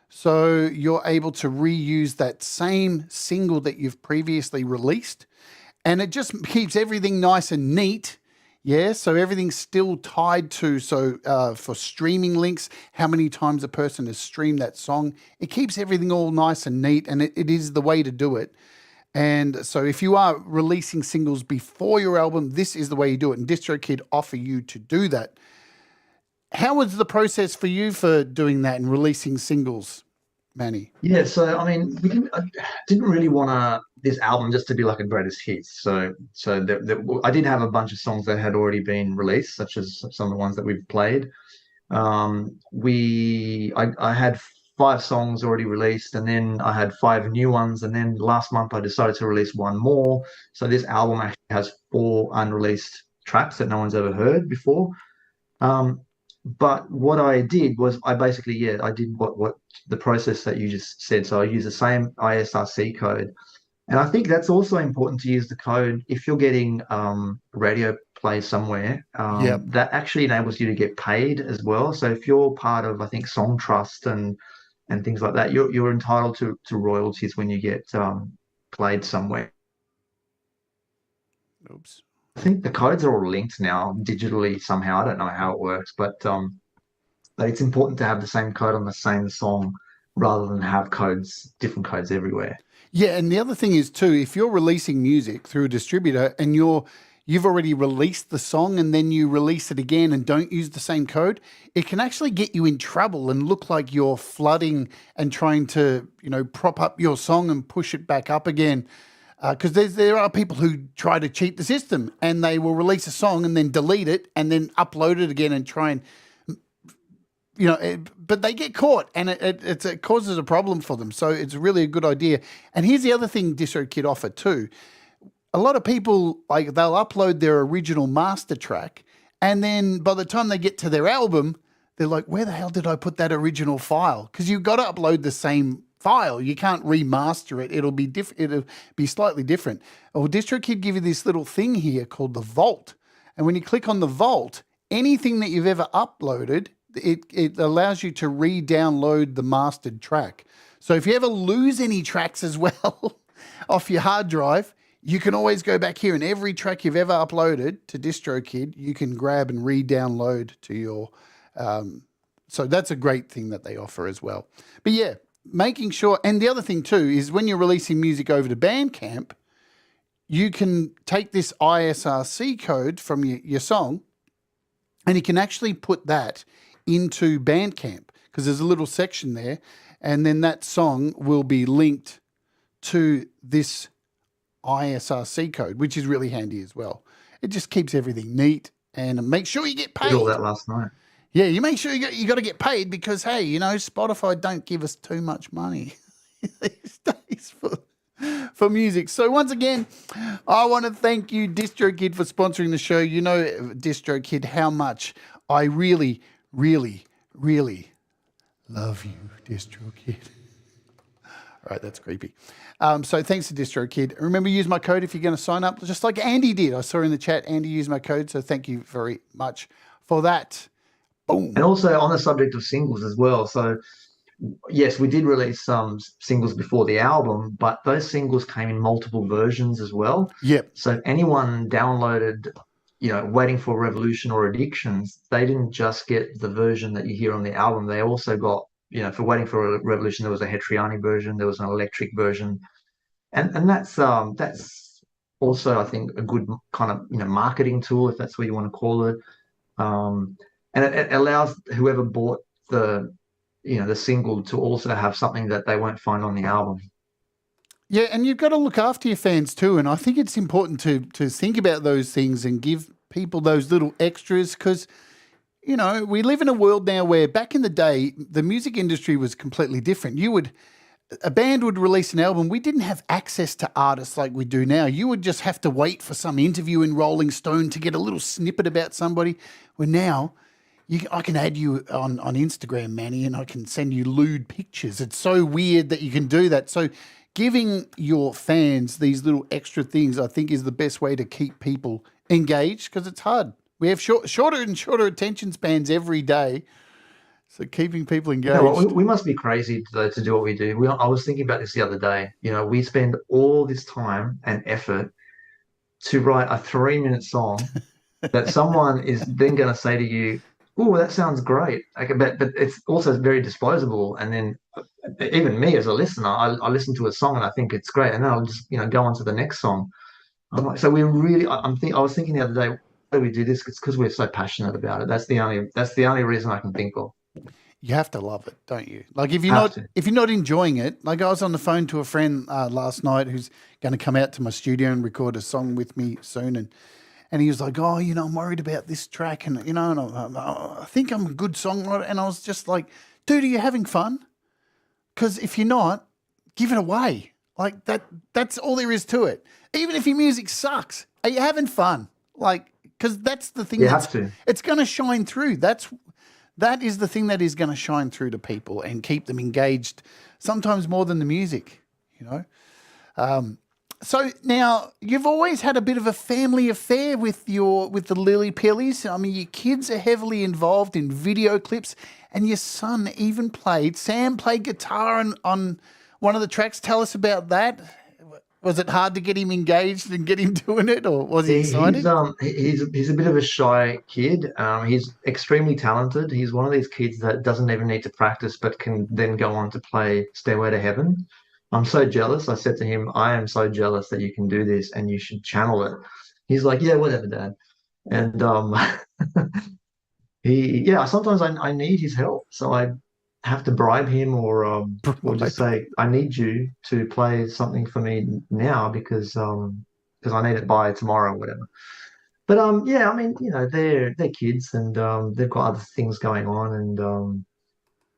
So you're able to reuse that same single that you've previously released. And it just keeps everything nice and neat. Yeah, so everything's still tied to, for streaming links, how many times a person has streamed that song. It keeps everything all nice and neat, and it is the way to do it. And so if you are releasing singles before your album, this is the way you do it. And DistroKid offer you to do that. How was the process for you for doing that and releasing singles, Manny? Yeah, so I mean, I didn't really want this album just to be like a greatest hits. So I did have a bunch of songs that had already been released, such as some of the ones that we've played. I had 5 songs already released, and then I had 5 new ones, and then last month I decided to release 1 more. So this album actually has 4 unreleased tracks that no one's ever heard before. But what I did was I did what the process that you just said. So I use the same ISRC code. And I think that's also important to use the code if you're getting radio play somewhere. That actually enables you to get paid as well. So if you're part of, I think, Song Trust and things like that, you're entitled to royalties when you get played somewhere. Oops. I think the codes are all linked now digitally somehow. I don't know how it works, but it's important to have the same code on the same song rather than have different codes everywhere. Yeah, and the other thing is too, if you're releasing music through a distributor and you've already released the song and then you release it again and don't use the same code, it can actually get you in trouble and look like you're flooding and trying to, prop up your song and push it back up again. Because there are people who try to cheat the system and they will release a song and then delete it and then upload it again and try and, but they get caught and it causes a problem for them. So it's really a good idea. And here's the other thing DistroKid offer too. A lot of people, they'll upload their original master track, and then by the time they get to their album, they're like, where the hell did I put that original file? Because you've got to upload the same file. You can't remaster it. It'll be slightly different. Well, DistroKid give you this little thing here called the Vault. And when you click on the Vault, anything that you've ever uploaded, it allows you to re-download the mastered track. So if you ever lose any tracks as well off your hard drive, you can always go back here, and every track you've ever uploaded to DistroKid, you can grab and re-download to your... so that's a great thing that they offer as well. But yeah, making sure... And the other thing too is when you're releasing music over to Bandcamp, you can take this ISRC code from your song, and you can actually put that into Bandcamp because there's a little section there, and then that song will be linked to this ISRC code, which is really handy as well. It just keeps everything neat, and make sure you get paid. Did all that last night. Yeah, you make sure you got to get paid because, hey, Spotify don't give us too much money these days for music. So once again, I want to thank you, DistroKid, for sponsoring the show. You know, DistroKid, how much I really, really, really love you, DistroKid. All right, that's creepy. So thanks to DistroKid. Remember, use my code if you're going to sign up, just like Andy did. I saw in the chat, Andy used my code, so thank you very much for that. Boom. And also on the subject of singles as well. So yes, we did release some singles before the album, but those singles came in multiple versions as well. Yep. So if anyone downloaded, Waiting for Revolution or Addictions, they didn't just get the version that you hear on the album. They also got, for Waiting for a Revolution, there was a Hetriani version, there was an electric version. And that's also, I think, a good kind of, marketing tool, if that's what you want to call it. And it allows whoever bought the single to also have something that they won't find on the album. Yeah, and you've got to look after your fans too. And I think it's important to think about those things and give people those little extras because, we live in a world now where back in the day, the music industry was completely different. A band would release an album. We didn't have access to artists like we do now. You would just have to wait for some interview in Rolling Stone to get a little snippet about somebody. Where now... I can add you on Instagram, Manny, and I can send you lewd pictures. It's so weird that you can do that. So giving your fans these little extra things, I think, is the best way to keep people engaged because it's hard. We have shorter and shorter attention spans every day. So keeping people engaged. We must be crazy to do what we do. I was thinking about this the other day. We spend all this time and effort to write a 3-minute song that someone is then going to say to you, oh, that sounds great. Okay, but it's also very disposable. And then even me as a listener, I listen to a song and I think it's great, and then I'll just go on to the next song. I'm like, so we really. I was thinking the other day, why do we do this? It's because we're so passionate about it. That's the only reason I can think of. You have to love it, don't you? Like if you're not enjoying it, like I was on the phone to a friend last night who's going to come out to my studio and record a song with me soon, and he was like, oh, I'm worried about this track. And, and I think I'm a good songwriter. And I was just like, dude, are you having fun? Because if you're not, give it away. Like that's all there is to it. Even if your music sucks, are you having fun? Like, because that's the thing. You have to. It's going to shine through. That is the thing that is going to shine through to people and keep them engaged, sometimes more than the music, So now you've always had a bit of a family affair with the Lillypillies. I mean, your kids are heavily involved in video clips, and your son even Sam played guitar on one of the tracks. Tell us about that. Was it hard to get him engaged and get him doing it, or was he excited? He's a bit of a shy kid. He's extremely talented. He's one of these kids that doesn't even need to practice, but can then go on to play Stairway to Heaven. I'm so jealous. I said to him, I am so jealous that you can do this and you should channel it. He's like, yeah, whatever, Dad. And sometimes I need his help. So I have to bribe him or just say, I need you to play something for me now because I need it by tomorrow or whatever. But they're kids and they've got other things going on, and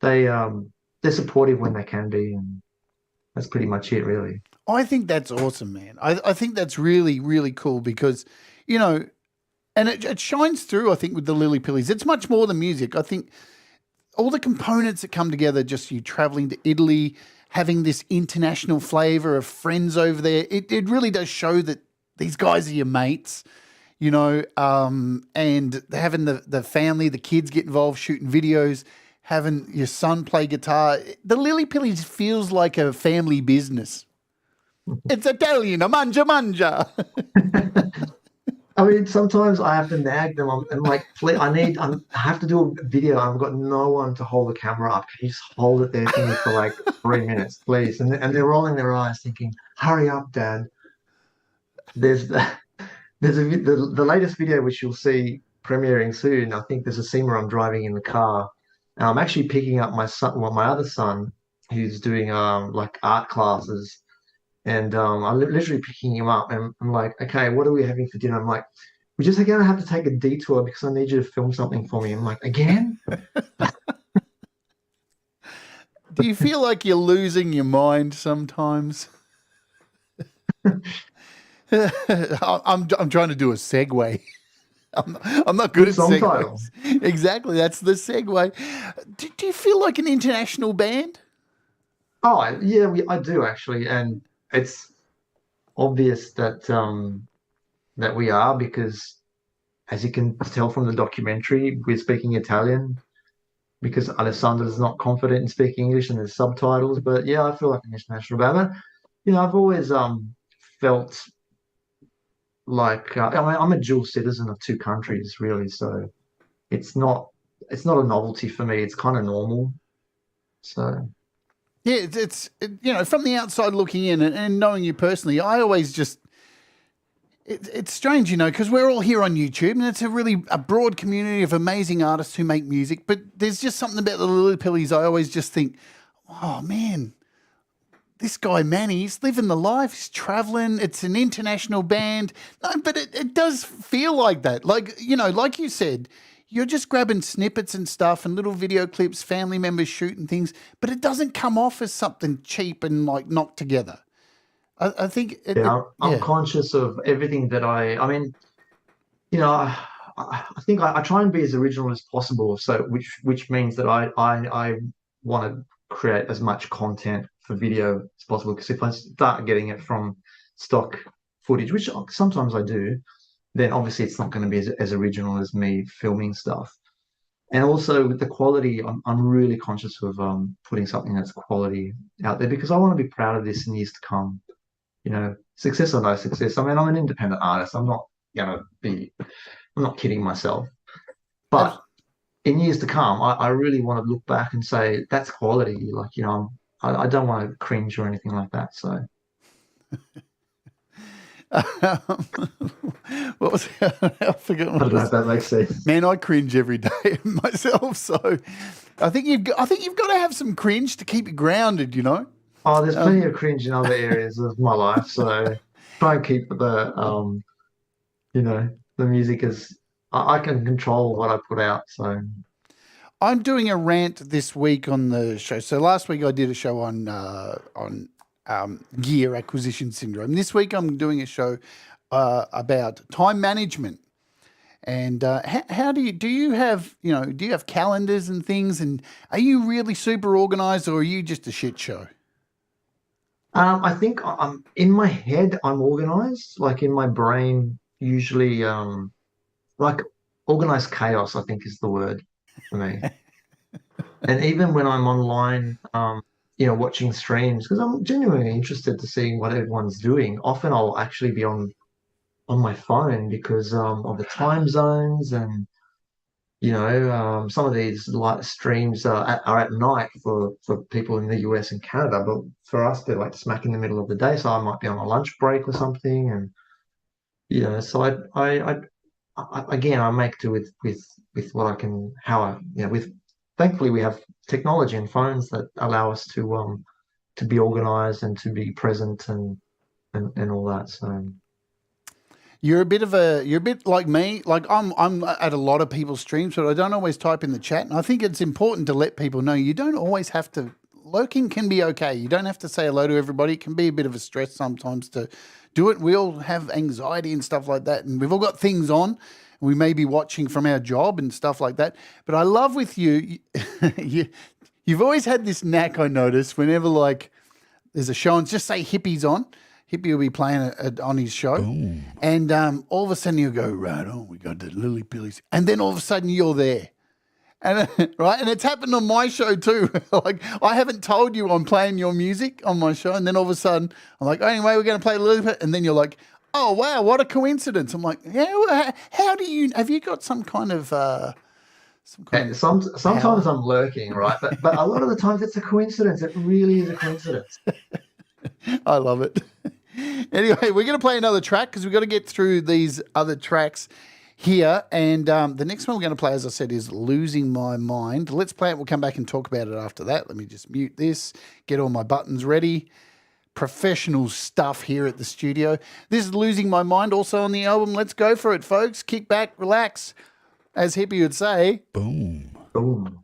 they're supportive when they can be, and that's pretty much it, really. I think that's awesome, man. I think that's really, really cool because, and it shines through, I think, with the Lillypillies. It's much more than music. I think, all the components that come together, just you traveling to Italy, having this international flavor of friends over there, it really does show that these guys are your mates, you know, and having the family, the kids get involved, shooting videos, having your son play guitar. The Lillypillies feels like a family business. It's Italian, a manja. I mean, sometimes I have to nag them. I'm like, please, I have to do a video. I've got no one to hold the camera up. Can you just hold it there for me for like 3 minutes, please? And they're rolling their eyes, thinking, "Hurry up, Dad." There's the latest video which you'll see premiering soon. I think there's a scene where I'm driving in the car, and I'm actually picking up my son, well, my other son, who's doing like art classes. And I'm literally picking him up, and I'm like, okay, what are we having for dinner? I'm like, we're just going to have to take a detour because I need you to film something for me. I'm like, again? Do you feel like you're losing your mind sometimes? I'm trying to do a segue. I'm not good at segues. Exactly, that's the segue. Do you feel like an international band? Oh, yeah, I do actually. And it's obvious that that we are because, as you can tell from the documentary, we're speaking Italian because Alessandro is not confident in speaking English and there's subtitles. But yeah, I feel like an international band. You know, I've always felt like I mean, I'm a dual citizen of two countries, really. So it's not a novelty for me. It's kind of normal. So. Yeah, it's you know, from the outside looking in and knowing you personally, I always just it's strange, you know, because we're all here on YouTube and it's a broad community of amazing artists who make music. But there's just something about the Lillypillies. I always just think, oh man, this guy Manny, he's living the life. He's traveling. It's an international band. No, but it does feel like that. Like, you know, like you said, you're just grabbing snippets and stuff and little video clips, family members shooting things, but it doesn't come off as something cheap and like knocked together. I think I'm conscious of everything that I mean, you know, I think I try and be as original as possible. So which means that I want to create as much content for video as possible. Because if I start getting it from stock footage, which sometimes I do, then obviously it's not going to be as original as me filming stuff. And also with the quality, I'm really conscious of putting something that's quality out there because I want to be proud of this in years to come. You know, success or no success. I mean, I'm an independent artist. I'm not kidding myself. But in years to come, I really want to look back and say that's quality. Like, you know, I don't want to cringe or anything like that. So. What was I forget? I don't know if that makes sense. Man, I cringe every day myself. So I think you've got to have some cringe to keep you grounded. You know. Oh, there's plenty of cringe in other areas of my life, so try and keep the you know, the music is I can control what I put out. So I'm doing a rant this week on the show. So last week I did a show on gear acquisition syndrome. This week I'm doing a show about time management. And how do you have calendars and things, and are you really super organized or are you just a shit show? I think I'm in my head, I'm organized, like in my brain, usually like organized chaos, I think is the word for me. And even when I'm online, you know, watching streams, because I'm genuinely interested to see what everyone's doing, often I'll actually be on my phone because of the time zones and you know, some of these light streams are at night for people in the US and Canada, but for us, they're like smack in the middle of the day. So I might be on a lunch break or something, and you know, so I again, I make do with what I can, with. Thankfully, we have technology and phones that allow us to be organized and to be present and all that. So. You're a bit like me. Like I'm at a lot of people's streams, but I don't always type in the chat. And I think it's important to let people know you don't always have to lurking can be okay. You don't have to say hello to everybody. It can be a bit of a stress sometimes to do it. We all have anxiety and stuff like that, and we've all got things on. We may be watching from our job and stuff like that. But I love with you, you've always had this knack, I notice, whenever like there's a show and just say Hippie's on. Hippie will be playing on his show. Boom. And all of a sudden you'll go, right on, we got the Lillypillies. And then all of a sudden you're there. And right, and it's happened on my show too. Like I haven't told you I'm playing your music on my show, and then all of a sudden I'm like, oh, anyway, we're going to play Lillypillies, and then you're like, oh wow, what a coincidence! I'm like, yeah, how do you? Have you got some kind of? Sometimes I'm lurking, right? But a lot of the times it's a coincidence. It really is a coincidence. I love it. Anyway, we're going to play another track because we've got to get through these other tracks here. And the next one we're going to play, as I said, is Losing My Mind. Let's play it. We'll come back and talk about it after that. Let me just mute this, get all my buttons ready. Professional stuff here at the studio. This is Losing My Mind, also on the album. Let's go for it, folks. Kick back, relax. As Hippie would say, boom. Boom.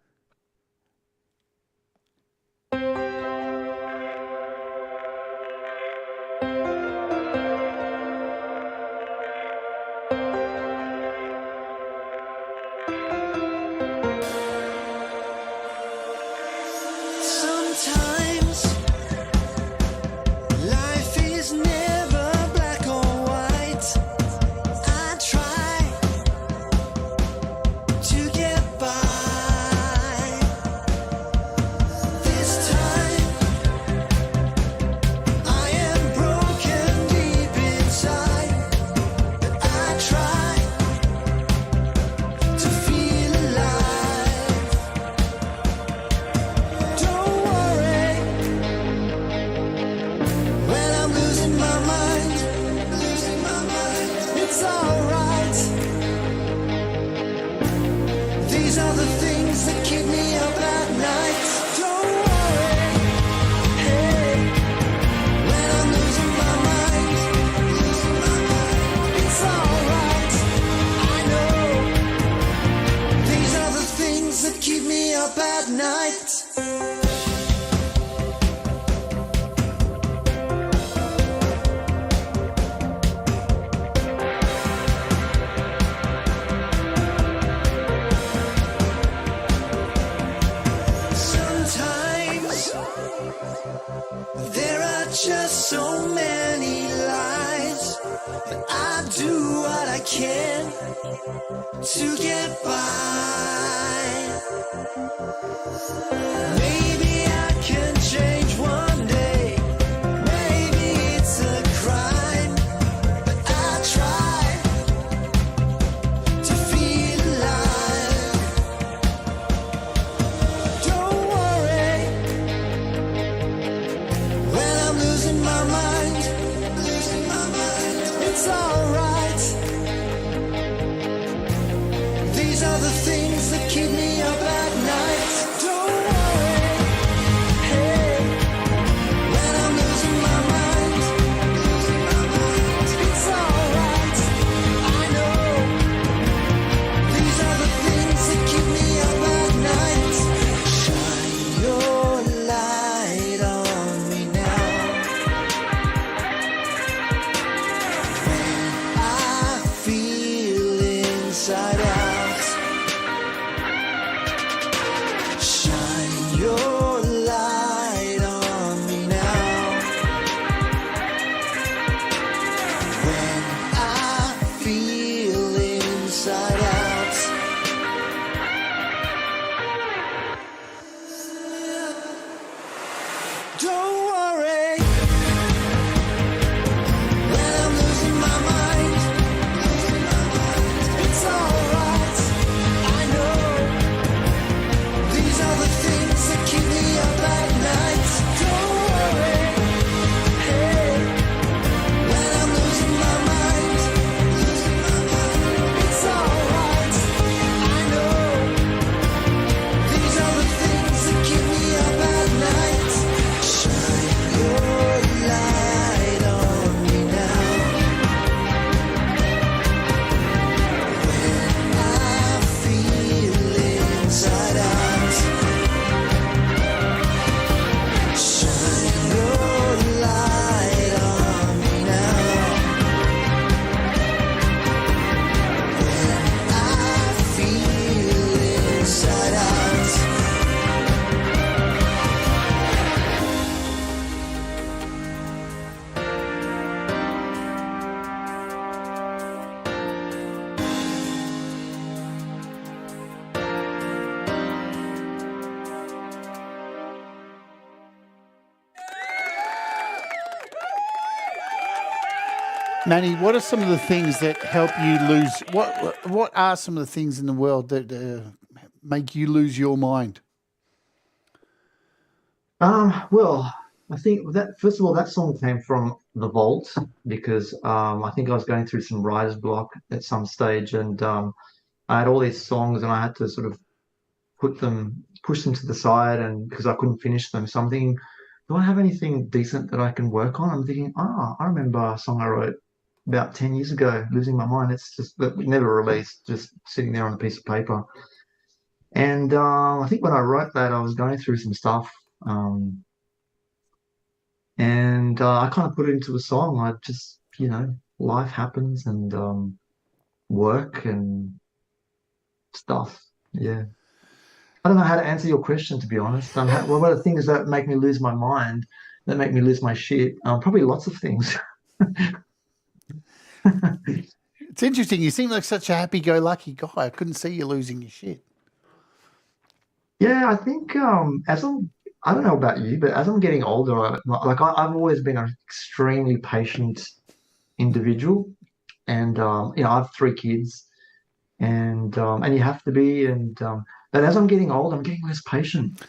Manny, what are some of the things that help you lose? What are some of the things in the world that make you lose your mind? Well, I think that first of all, that song came from the vault because I think I was going through some writer's block at some stage, and I had all these songs, and I had to sort of push them to the side, and because I couldn't finish them. So I'm thinking, do I have anything decent that I can work on? I'm thinking, I remember a song I wrote about 10 years ago, Losing My Mind. It's just that we never released, just sitting there on a piece of paper. And I think when I wrote that, I was going through some stuff. And I kind of put it into a song. I just, life happens and work and stuff. Yeah. I don't know how to answer your question, to be honest. What are the things that make me lose my mind, that make me lose my shit? Probably lots of things. It's interesting. You seem like such a happy-go-lucky guy. I couldn't see you losing your shit. Yeah, I think I don't know about you, but as I'm getting older, I've always been an extremely patient individual, and I have 3 kids, and you have to be, and but as I'm getting old, I'm getting less patient.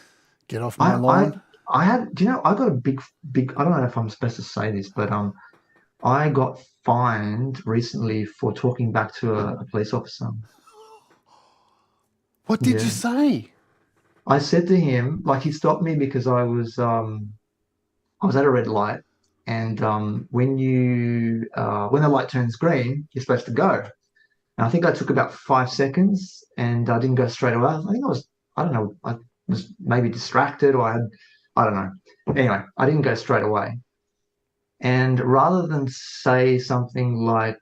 Get off my lawn. I had, I got a big. I don't know if I'm supposed to say this, but I got fined recently for talking back to a police officer. What did you say? I said to him, like, he stopped me because I was at a red light, and when the light turns green, you're supposed to go. And I think I took about 5 seconds, and I didn't go straight away. I don't know, I was maybe distracted, or I don't know. Anyway, I didn't go straight away. And rather than say something like,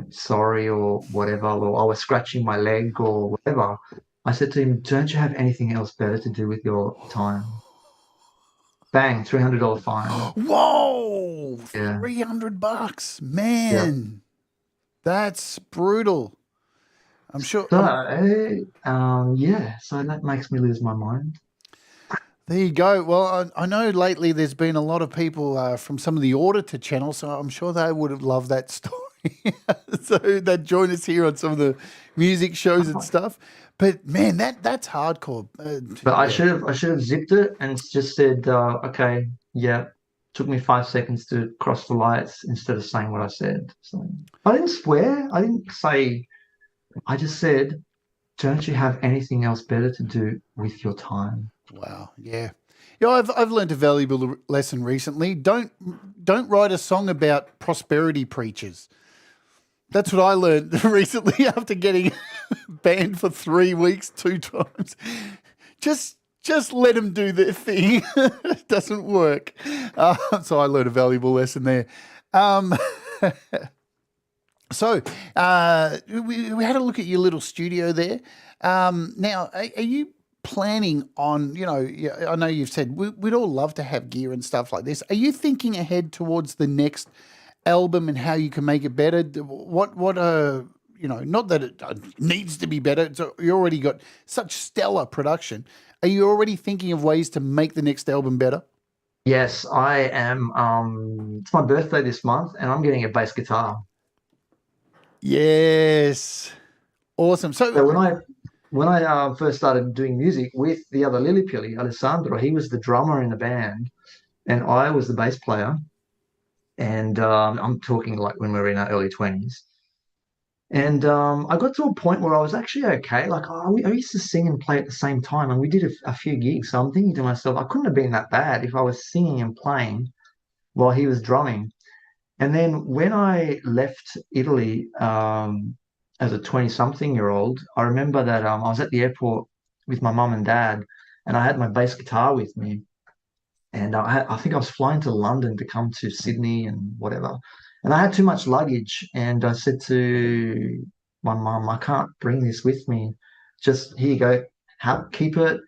sorry or whatever, or I was scratching my leg or whatever, I said to him, don't you have anything else better to do with your time? Bang, $300 fine. Whoa, Yeah. $300, man. That's brutal. I'm sure. So, so that makes me lose my mind. There you go. Well, I know lately there's been a lot of people from some of the auditor channels, so I'm sure they would have loved that story. So they'd join us here on some of the music shows and stuff. But man, that's hardcore. But I should have zipped it and just said, okay, yeah. Took me 5 seconds to cross the lights instead of saying what I said. So I didn't swear. I didn't say. I just said, don't you have anything else better to do with your time? Wow. Yeah. I've learned a valuable lesson recently. Don't write a song about prosperity preachers. That's what I learned recently after getting banned for 3 weeks 2 times. Just let them do their thing. It doesn't work. So I learned a valuable lesson there. So we had a look at your little studio there. Now, are you planning on, I know you've said we'd all love to have gear and stuff like this. Are you thinking ahead towards the next album and how you can make it better? What not that it needs to be better. You already got such stellar production. Are you already thinking of ways to make the next album better? Yes, I am. It's my birthday this month, and I'm getting a bass guitar. Yes, awesome. So when I first started doing music with the other Lillypillie, Alessandro, he was the drummer in the band, and I was the bass player. And I'm talking like when we were in our early 20s. And I got to a point where I was actually okay. Like, I used to sing and play at the same time, and we did a few gigs. So I'm thinking to myself, I couldn't have been that bad if I was singing and playing while he was drumming. And then when I left Italy as a 20-something-year-old, I remember that I was at the airport with my mum and dad, and I had my bass guitar with me. And I think I was flying to London to come to Sydney and whatever. And I had too much luggage, and I said to my mum, I can't bring this with me. Just here you go, keep it,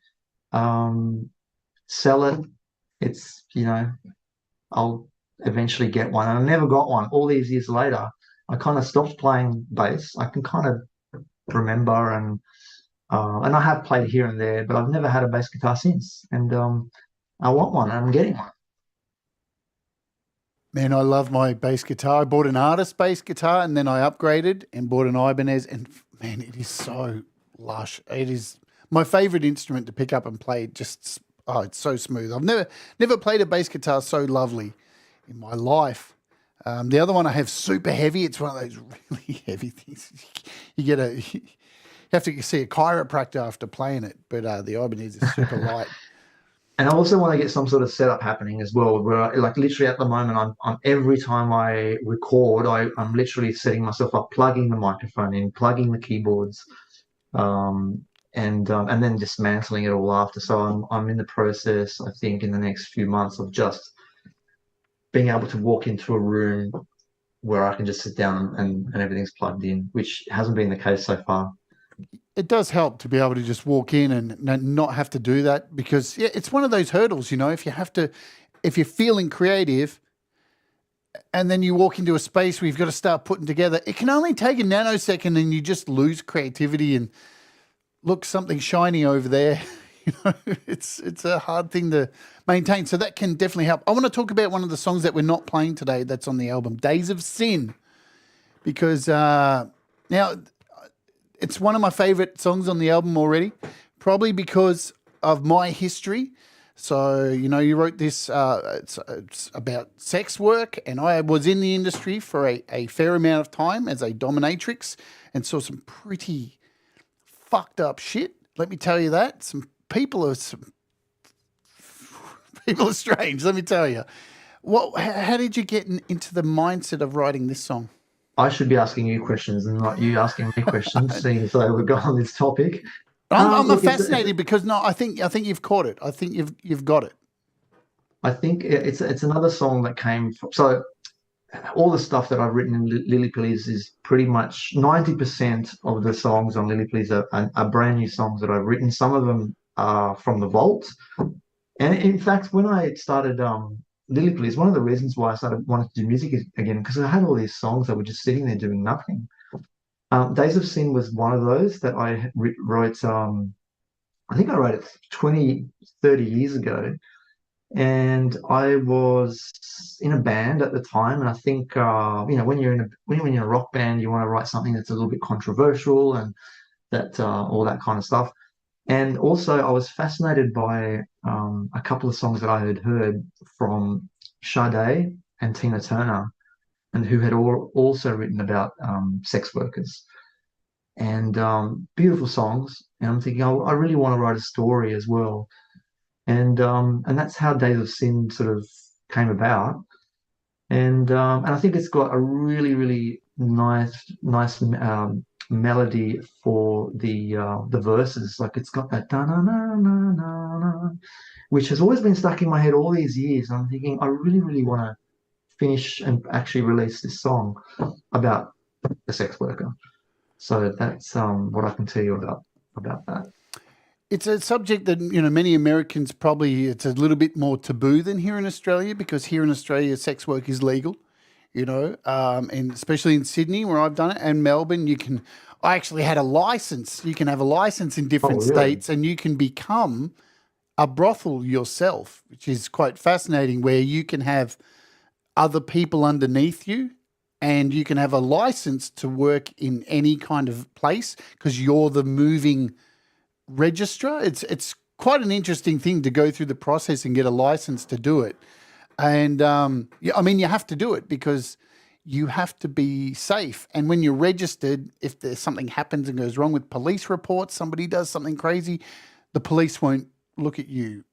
sell it. It's, I'll eventually get one. And I never got one. All these years later, I kind of stopped playing bass. I can kind of remember, and I have played here and there, but I've never had a bass guitar since. And I want one, and I'm getting one. Man, I love my bass guitar. I bought an artist bass guitar and then I upgraded and bought an Ibanez. And man, it is so lush. It is my favorite instrument to pick up and play. Just, oh, it's so smooth. I've never played a bass guitar so lovely in my life. The other one I have super heavy. It's one of those really heavy things. You have to see a chiropractor after playing it. But the Ibanez is super light. And I also want to get some sort of setup happening as well, where like literally at the moment, I'm every time I record, I'm literally setting myself up, plugging the microphone in, plugging the keyboards, and then dismantling it all after. So I'm in the process, I think, in the next few months of just being able to walk into a room where I can just sit down and everything's plugged in, which hasn't been the case so far. It does help to be able to just walk in and not have to do that because it's one of those hurdles, if you're feeling creative and then you walk into a space where you've got to start putting together, it can only take a nanosecond and you just lose creativity and look, something shiny over there. It's a hard thing to maintain. So that can definitely help. I want to talk about one of the songs that we're not playing today that's on the album, Days of Sin, because now it's one of my favorite songs on the album already, probably because of my history. So, you wrote this, it's about sex work, and I was in the industry for a fair amount of time as a dominatrix and saw some pretty fucked up shit. Let me tell you that. People are strange, let me tell you. How did you get into the mindset of writing this song? I should be asking you questions and not you asking me questions, seeing as though we've got on this topic. I'm fascinated because I think you've caught it. I think you've got it. I think it's another song that came from. So all the stuff that I've written in Lillypillies is pretty much 90% of the songs on Lillypillies are brand new songs that I've written. Some of them are from the vault, and in fact, when I started Lillypillies, one of the reasons why I wanted to do music again, because I had all these songs that were just sitting there doing nothing. Days of Sin was one of those that I wrote. I think I wrote it 20, 30 years ago. And I was in a band at the time. And I think, when you're in a rock band, you want to write something that's a little bit controversial and that all that kind of stuff. And also I was fascinated by a couple of songs that I had heard from Sade and Tina Turner, and who had also written about sex workers, and beautiful songs. And I'm thinking, I really want to write a story as well. And that's how Days of Sin sort of came about. And I think it's got a really, really nice melody for the verses. Like it's got that da na na na na na, which has always been stuck in my head all these years. And I'm thinking, I really, really want to finish and actually release this song about a sex worker. So that's what I can tell you about that. It's a subject that, many Americans probably, it's a little bit more taboo than here in Australia, because here in Australia, sex work is legal, and especially in Sydney where I've done it, and Melbourne, I actually had a license. You can have a license in different states and you can become a brothel yourself, which is quite fascinating, where you can have other people underneath you and you can have a license to work in any kind of place because you're the moving registrar. It's quite an interesting thing to go through the process and get a license to do it. And you have to do it because you have to be safe. And when you're registered, if there's something happens and goes wrong with police reports, somebody does something crazy, the police won't look at you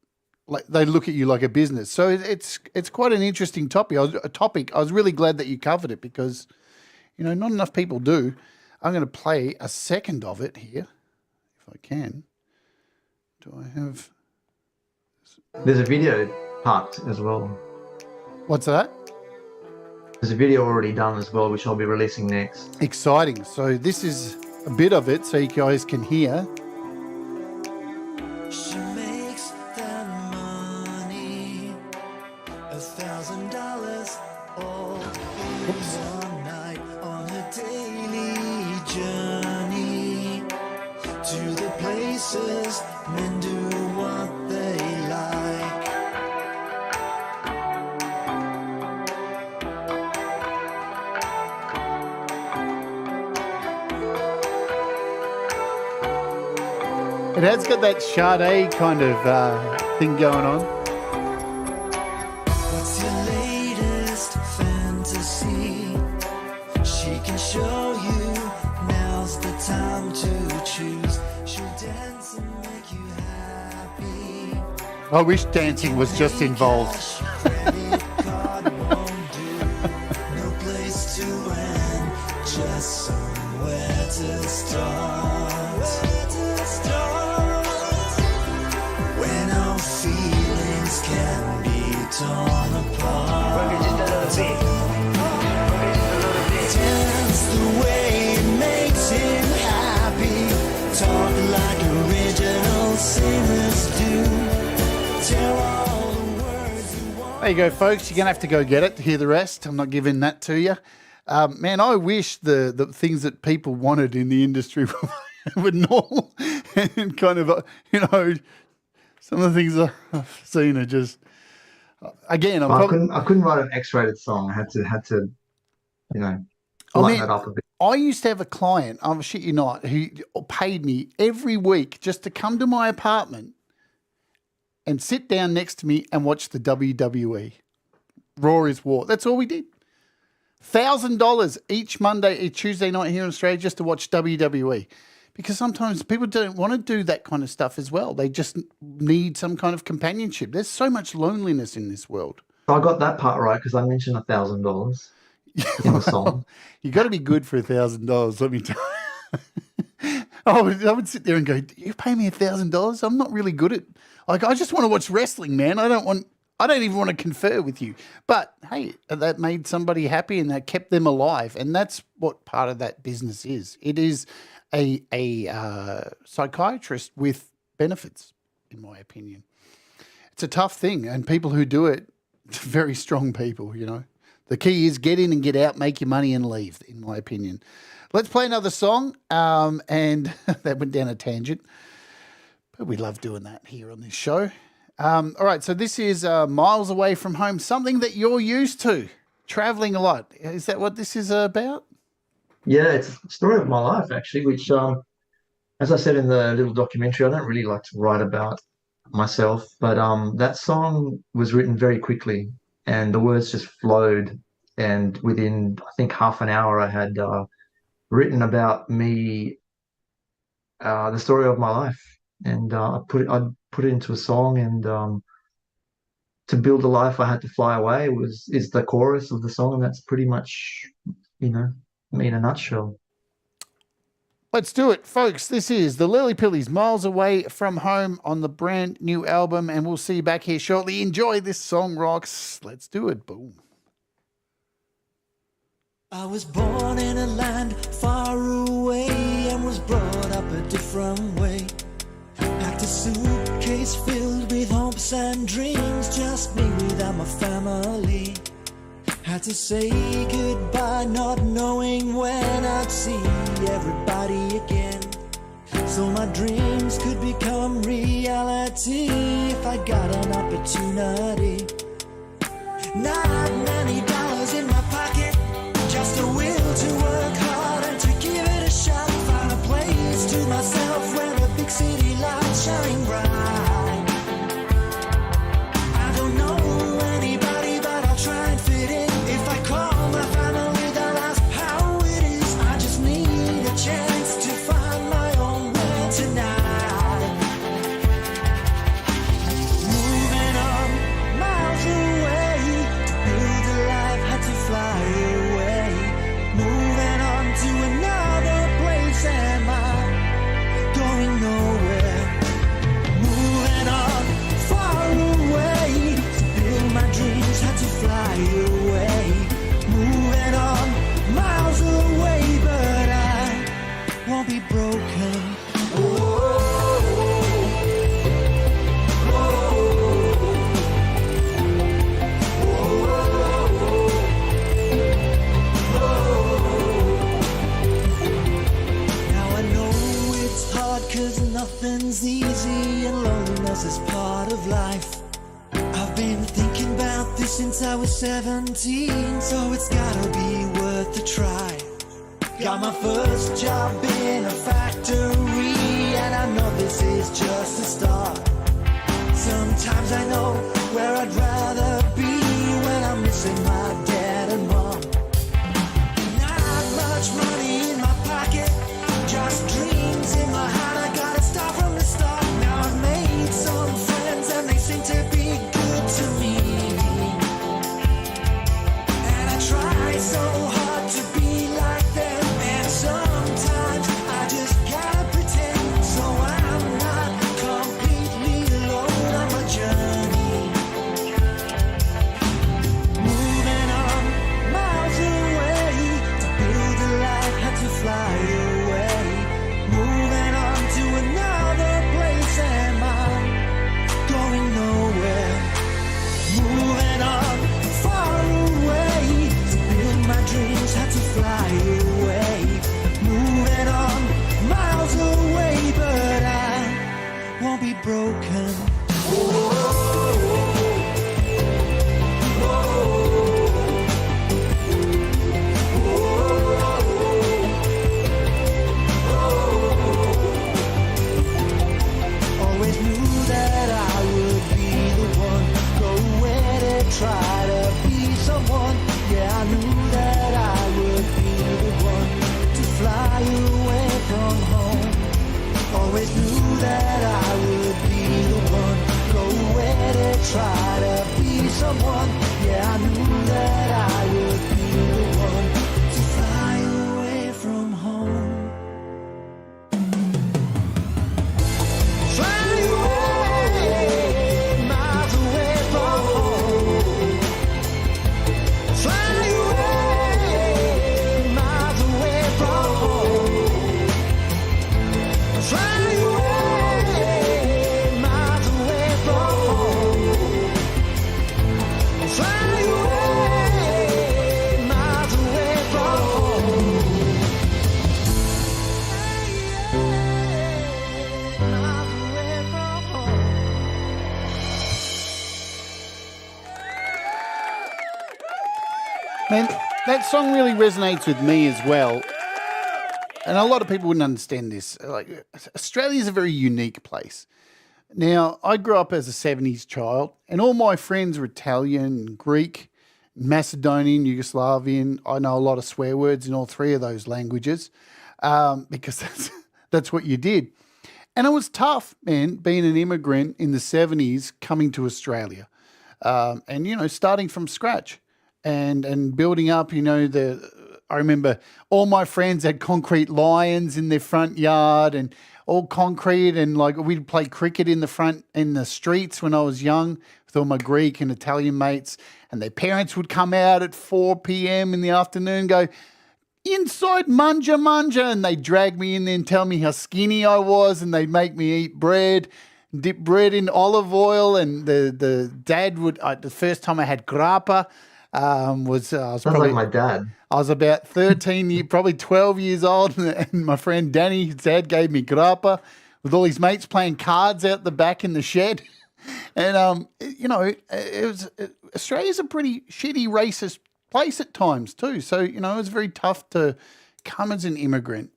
like they look at you like a business. So it's quite an interesting topic. I was really glad that you covered it because not enough people do. I'm going to play a second of it here. I can. Do I have? There's a video part as well. What's that? There's a video already done as well, which I'll be releasing next. Exciting. So this is a bit of it so you guys can hear. She makes that money, $1,000 all in one night on a daily journey to the places men do what they like. It has got that Sade kind of thing going on. What's your latest fantasy? She can show you. Now's the time to choose. She'll dance and make you happy. I wish dancing was just involved. Credit card won't do. No place to end, just somewhere to start. When our feelings can be torn apart. Dance the way it makes him happy. Talk like original singers do. Tell all the words you want. There you go, folks. You're going to have to go get it to hear the rest. I'm not giving that to you. Man, I wish the things that people wanted in the industry were normal and kind of, some of the things I've seen are just, again, I couldn't write an X-rated song. I had to, lighten it up a bit. I used to have a client, I'm shit you not, who paid me every week just to come to my apartment and sit down next to me and watch the WWE. Raw is War. That's all we did. $1,000 each Tuesday night here in Australia just to watch WWE. Because sometimes people don't want to do that kind of stuff as well. They just need some kind of companionship. There's so much loneliness in this world. So I got that part right because I mentioned $1,000 in the song. You got to be good for $1,000, let me tell you. I would sit there and go, you pay me $1,000? I'm not really good at, I just want to watch wrestling, man. I don't even want to confer with you. But hey, that made somebody happy and that kept them alive. And that's what part of that business is. It is a psychiatrist with benefits, in my opinion. It's a tough thing. And people who do it, very strong people, The key is get in and get out, make your money and leave, in my opinion. Let's play another song. And that went down a tangent. But we love doing that here on this show. All right, so this is Miles Away from Home, something that you're used to, traveling a lot. Is that what this is about? Yeah, it's a story of my life, actually, which, as I said in the little documentary, I don't really like to write about myself, but that song was written very quickly and the words just flowed. And within, I think, half an hour, I had written about me, the story of my life. And I put it into a song, and to build a life I had to fly away is the chorus of the song, and that's pretty much, me in a nutshell. Let's do it, folks. This is the Lillypillies, Miles Away from Home, on the brand new album, and we'll see you back here shortly. Enjoy this song, rocks. Let's do it. Boom. I was born in a land far away and was brought up a different way. Packed a suitcase filled with hopes and dreams, just me without my family. Had to say goodbye, not knowing when I'd see everybody again. So my dreams could become reality if I got an opportunity. Not many dollars in my pocket, just a will to work hard and to give it a shot. Find a place to myself where the big city lights shine bright. I don't know anybody, but I'll try and fit in. If I call my family, they'll ask how it is. I just need a chance to find my own way tonight. Moving on, miles away, to build a life, had to fly away. Moving on to another place, am I going nowhere? Moving on, far away, to build my dreams, had to fly away. Moving on, miles away, but I won't be broken. Now I know it's hard 'cause nothing's easy and loneliness is part of life. I've been thinking about this since I was 17, so it's gotta be worth a try. Got my first job in a factory, and I know this is just a start. Sometimes I know where I'd rather be when I'm missing my dad and mom. Not much money in my pocket, just dreams in my heart. I gotta start from the start. Now I've made some friends and they seem to be good to me. And I try so hard to be like them, and sometimes I just gotta pretend, so I'm not completely alone on my journey. Moving on miles away to build a life, had to fly away. Moving on to another place, am I going nowhere? Moving on far away to build my dreams, had to fly away. Moving on miles away, but I won't be broken. Always knew that I would be the one, go where to try to be someone. Yeah, I knew that I would be the one to fly away from home. Always knew that I would be the one, go where to try to be someone. Yeah, I knew that I would be the one to fly away from home. Fly away, miles away from home. Fly away, miles away from home. Fly away, miles away from home. Fly away, miles away from home. Miles away from home. Man, that song really resonates with me as well. And a lot of people wouldn't understand this. Like, Australia is a very unique place. Now, I grew up as a 70s child, and all my friends were Italian, Greek, Macedonian, Yugoslavian. I know a lot of swear words in all three of those languages because that's what you did. And it was tough, man, being an immigrant in the 70s coming to Australia and, you know, starting from scratch and building up, you know, I remember all my friends had concrete lions in their front yard and all concrete, and like we'd play cricket in the streets when I was young with all my Greek and Italian mates, and their parents would come out at 4 p.m. in the afternoon, go, inside manja, and they'd drag me in there and tell me how skinny I was, and they'd make me eat bread, dip bread in olive oil, and the dad would, the first time I had grappa, I was Sounds probably like my dad. I was about 13, probably 12 years old, and my friend Danny, his dad, gave me grappa with all his mates playing cards out the back in the shed. And, you know, Australia's a pretty shitty racist place at times too. So, you know, it was very tough to come as an immigrant.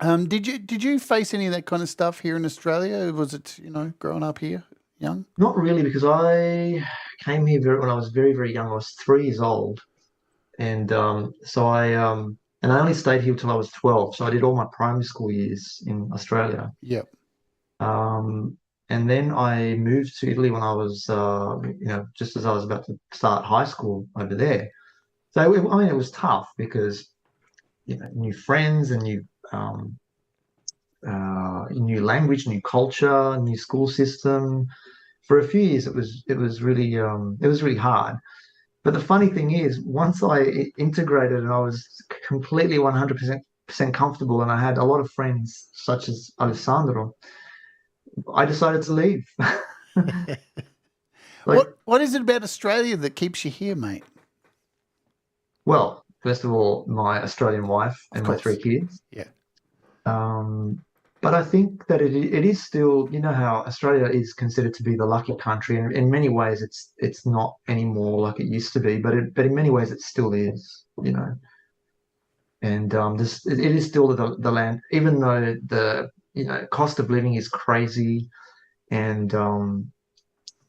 Did you face any of that kind of stuff here in Australia? Was it, you know, growing up here young? Not really, because I came here when I was very, very young. I was 3 years old. And so I only stayed here till I was 12. So I did all my primary school years in Australia. Yep. And then I moved to Italy when I was, you know, just as I was about to start high school over there. So I mean, it was tough because, you know, new friends and new language, new culture, new school system. For a few years, it was really hard. But the funny thing is, once I integrated and I was completely 100% comfortable, and I had a lot of friends such as Alessandro, I decided to leave. What is it about Australia that keeps you here, mate? Well, first of all, my Australian wife and my 3 kids. Yeah. But I think that it is still, you know, how Australia is considered to be the lucky country, and in many ways it's not anymore like it used to be, but in many ways it still is, you know. and it is still the land, even though the cost of living is crazy, and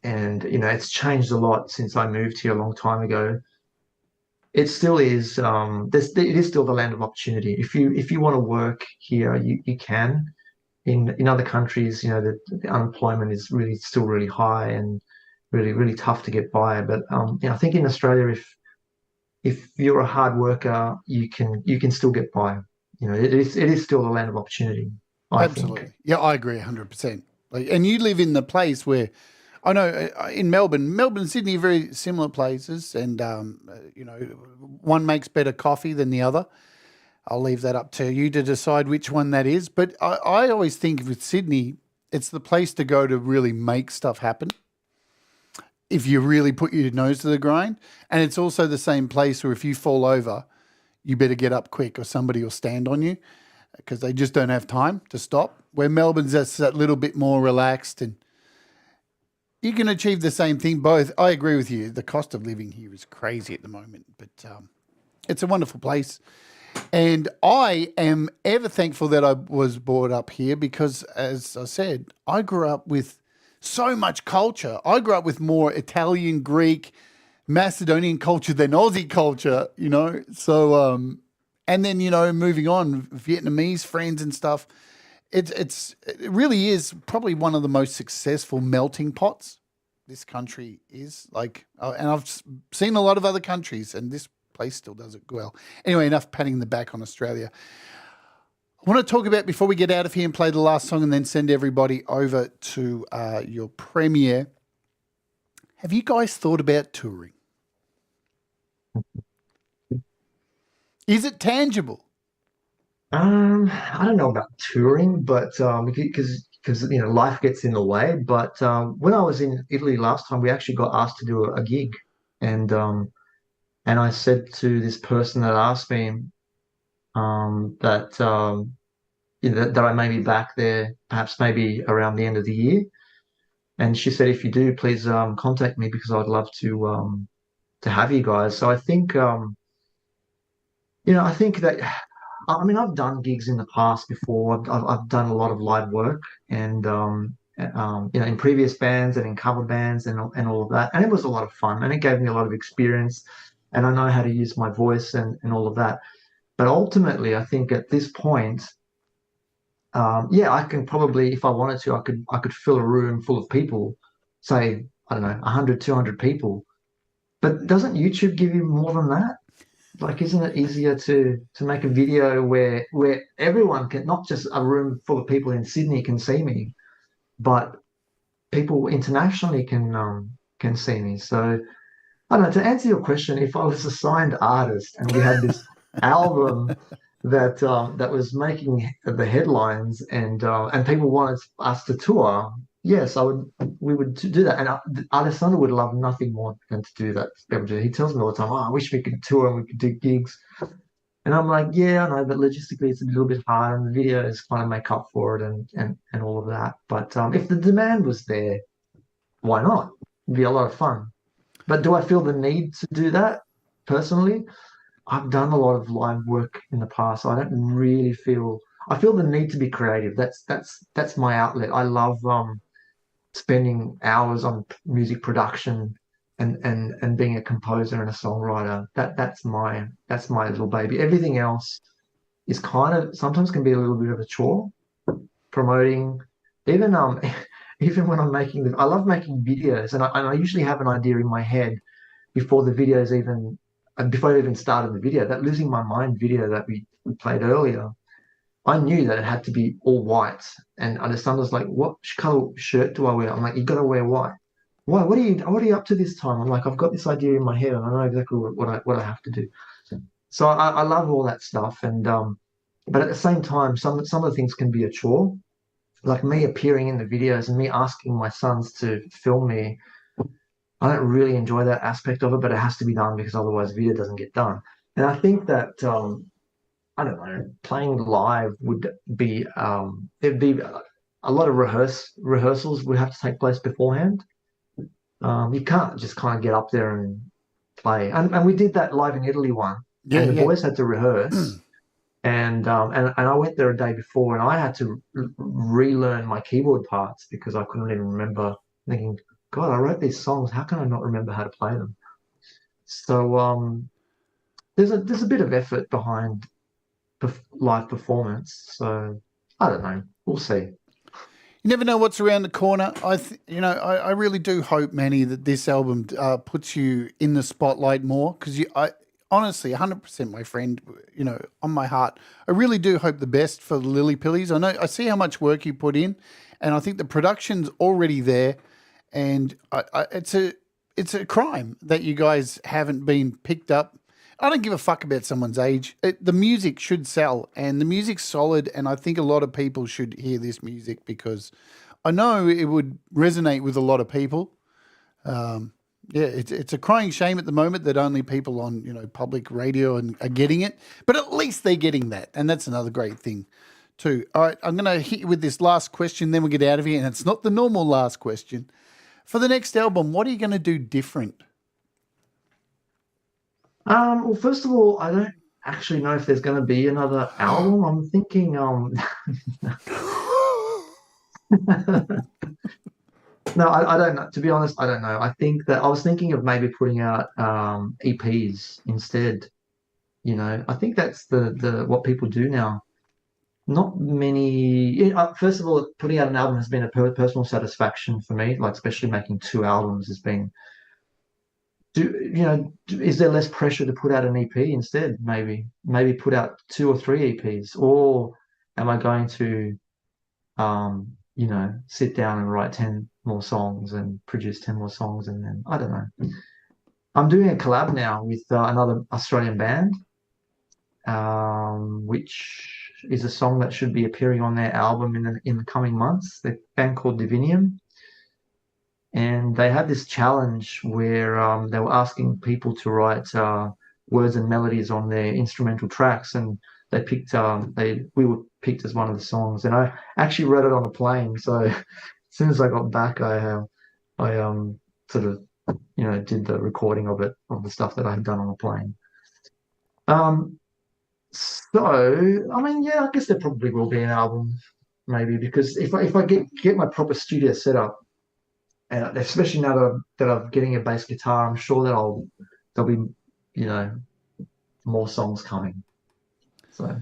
it's changed a lot since I moved here a long time ago. It still is. It is still the land of opportunity. If you want to work here, you can. In other countries, the unemployment is still really high and really tough to get by. But I think in Australia, if you're a hard worker, you can still get by. It is still the land of opportunity, I think. Absolutely. Yeah, I agree 100%. And you live in the place where, I know in Melbourne and Sydney are very similar places, and one makes better coffee than the other. I'll leave that up to you to decide which one that is. But I always think with Sydney, it's the place to go to really make stuff happen if you really put your nose to the grind. And it's also the same place where if you fall over, you better get up quick or somebody will stand on you because they just don't have time to stop. Where Melbourne's just that little bit more relaxed, and you can achieve the same thing both. I agree with you. The cost of living here is crazy at the moment, but it's a wonderful place. And I am ever thankful that I was brought up here because, as I said, I grew up with so much culture. I grew up with more Italian, Greek, Macedonian culture than Aussie culture, So, and then, moving on, Vietnamese friends and stuff. It really is probably one of the most successful melting pots this country is. And I've seen a lot of other countries, and this place still does it well. Anyway, enough patting the back on Australia. I want to talk about, before we get out of here and play the last song and then send everybody over to your premiere, have you guys thought about touring? Is it tangible? I don't know about touring, but because life gets in the way. But when I was in Italy last time, we actually got asked to do a gig, and I said to this person that asked me that I may be back there, perhaps maybe around the end of the year. And she said, if you do, please contact me because I'd love to have you guys. So I think I think that I've done gigs in the past before. I've done a lot of live work, and in previous bands and in cover bands and all of that, and it was a lot of fun, and it gave me a lot of experience, and I know how to use my voice and all of that. But ultimately, I think at this point, I can probably, if I wanted to, I could fill a room full of people, say, I don't know, 100, 200 people. But doesn't YouTube give you more than that? Isn't it easier to make a video where everyone can, not just a room full of people in Sydney can see me, but people internationally can see me? So I don't know, to answer your question, if I was a signed artist and we had this album that was making the headlines and people wanted us to tour, yes, we would do that. And Alessandro would love nothing more than to do that. He tells me all the time, I wish we could tour and we could do gigs. And I'm like, yeah, I know, but logistically it's a little bit hard, and the videos kind of make up for it and all of that. But if the demand was there, why not? It'd be a lot of fun. But do I feel the need to do that personally? I've done a lot of live work in the past, so I don't really feel. I feel the need to be creative. That's my outlet. I love spending hours on music production and being a composer and a songwriter. That's my little baby. Everything else is kind of sometimes can be a little bit of a chore. Promoting, even even when I'm making I love making videos, and I usually have an idea in my head before the videos even. And before I even started the video, that Losing My Mind video that we played earlier, I knew that it had to be all white. And Alessandro's like, what color shirt do I wear? I'm like, you got to wear white. Why? What are you up to this time? I'm like, I've got this idea in my head and I know exactly what I have to do. So I love all that stuff. And but at the same time, some of the things can be a chore. Like me appearing in the videos and me asking my sons to film me. I don't really enjoy that aspect of it, but it has to be done because otherwise the video doesn't get done. And I think that I don't know, playing live would be it'd be a lot of rehearsals would have to take place beforehand. You can't just kind of get up there and play. And we did that live in Italy one. Yeah, and the yeah. boys had to rehearse and I went there a day before, and I had to relearn my keyboard parts because I couldn't even remember. Thinking, God, I wrote these songs. How can I not remember how to play them? So there's a bit of effort behind live performance. So I don't know. We'll see. You never know what's around the corner. I really do hope, Manny, that this album puts you in the spotlight more, because I honestly, 100%, my friend, on my heart, I really do hope the best for the Lillypillies. I see how much work you put in, and I think the production's already there, and it's a crime that you guys haven't been picked up. I don't give a fuck about someone's age. The music should sell, and the music's solid, and I think a lot of people should hear this music, because I know it would resonate with a lot of people. It's a crying shame at the moment that only people on public radio are getting it, but at least they're getting that, and that's another great thing too. All right, I'm going to hit you with this last question, then we'll get out of here, and it's not the normal last question. For the next album, what are you going to do different? Well, first of all, I don't actually know if there's going to be another album. I'm thinking, no, I don't know. To be honest, I don't know. I think that I was thinking of maybe putting out EPs instead. I think that's the what people do now. Not many. First of all, putting out an album has been a personal satisfaction for me. Like, especially making 2 albums has been. Is there less pressure to put out an EP instead? Maybe put out 2 or 3 EPs, or am I going to, sit down and write 10 more songs and produce 10 more songs, and then I don't know. I'm doing a collab now with another Australian band, which is a song that should be appearing on their album in the coming months. The band called Divinium. And they had this challenge where they were asking people to write words and melodies on their instrumental tracks, and they picked we were picked as one of the songs. And I actually wrote it on a plane. So as soon as I got back, I sort of did the recording of the stuff that I had done on the plane. So I mean, yeah, I guess there probably will be an album, maybe, because if I get my proper studio set up. And especially now that I'm getting a bass guitar, I'm sure that there'll be, more songs coming. So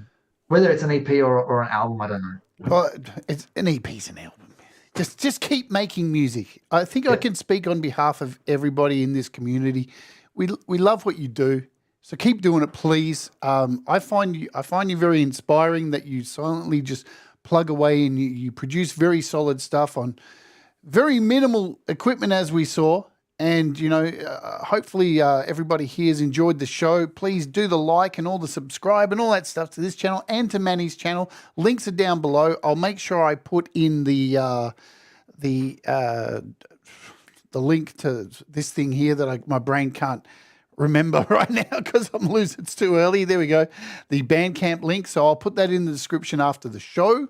whether it's an EP or an album, I don't know. Well, it's an EP's an album. Just keep making music. I think I can speak on behalf of everybody in this community. We love what you do, so keep doing it, please. I find you very inspiring, that you silently just plug away and you produce very solid stuff on very minimal equipment, as we saw. And, hopefully everybody here has enjoyed the show. Please do the like and all the subscribe and all that stuff to this channel and to Manny's channel. Links are down below. I'll make sure I put in the link to this thing here that my brain can't remember right now because it's too early. There we go. The Bandcamp link. So I'll put that in the description after the show.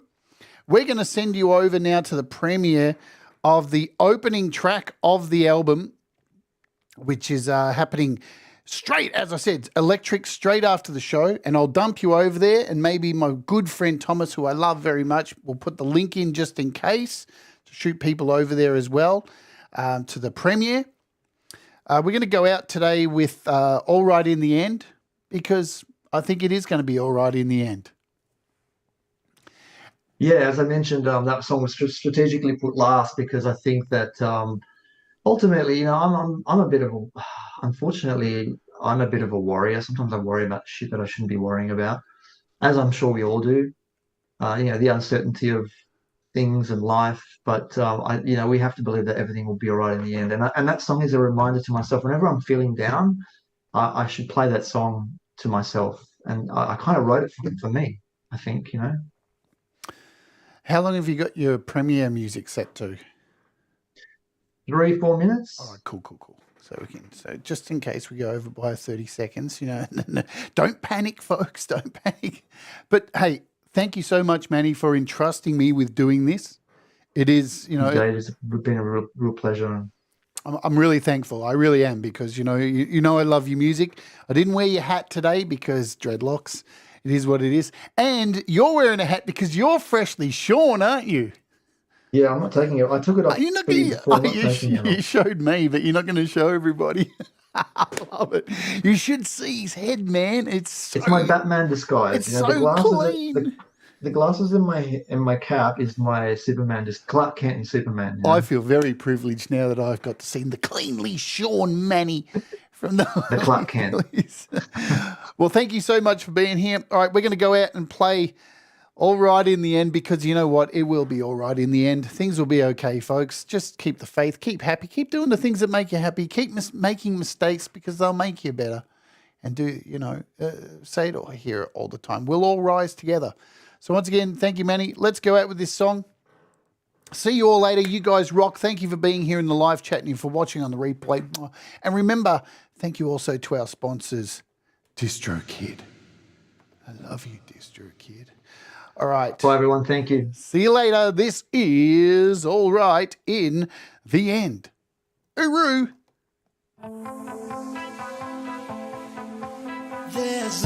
We're going to send you over now to the premiere of the opening track of the album, which is happening straight, as I said, electric, straight after the show. And I'll dump you over there, and maybe my good friend Thomas, who I love very much, will put the link in just in case to shoot people over there as well to the premiere. We're going to go out today with All Right in the End, because I think it is going to be all right in the end. Yeah, as I mentioned, that song was strategically put last because I think that ultimately, I'm a bit of unfortunately, I'm a bit of a worrier. Sometimes I worry about shit that I shouldn't be worrying about, as I'm sure we all do. The uncertainty of things and life, but we have to believe that everything will be all right in the end. And that song is a reminder to myself. Whenever I'm feeling down, I should play that song to myself, and I kind of wrote it for me. I think. How long have you got your premiere music set to? 3-4 minutes. All right, cool. So just in case we go over by 30 seconds, don't panic, folks, don't panic. But hey, thank you so much, Manny, for entrusting me with doing this. It is, Jade, it's been a real pleasure. I'm really thankful. I really am, because, I love your music. I didn't wear your hat today because dreadlocks. It is what it is. And you're wearing a hat because you're freshly shorn, aren't you? Yeah, I'm not taking it. I took it off You're not for you gonna, before. I'm not taking it you off. showed me, but you're not going to show everybody. I love it. You should see his head, man. It's so, It's my Batman disguise. it's You know, so the glasses, clean. the glasses in my cap is my Superman, just Clark Kent and Superman. You I know? feel very privileged now that I've got to see the cleanly shorn Manny from the Clark Kent. Lillypillies. Well, thank you so much for being here. All right, we're going to go out and play All Right in the End, because you know what? It will be all right in the end. Things will be okay, folks. Just keep the faith, keep happy, keep doing the things that make you happy, keep making mistakes because they'll make you better. And do, say it or hear it all the time. We'll all rise together. So once again, thank you, Manny. Let's go out with this song. See you all later. You guys rock. Thank you for being here in the live chat and for watching on the replay. And remember, thank you also to our sponsors, DistroKid. I love you, DistroKid. All right. Bye, everyone. Thank you. See you later. This is All Right in the End. Uru. There's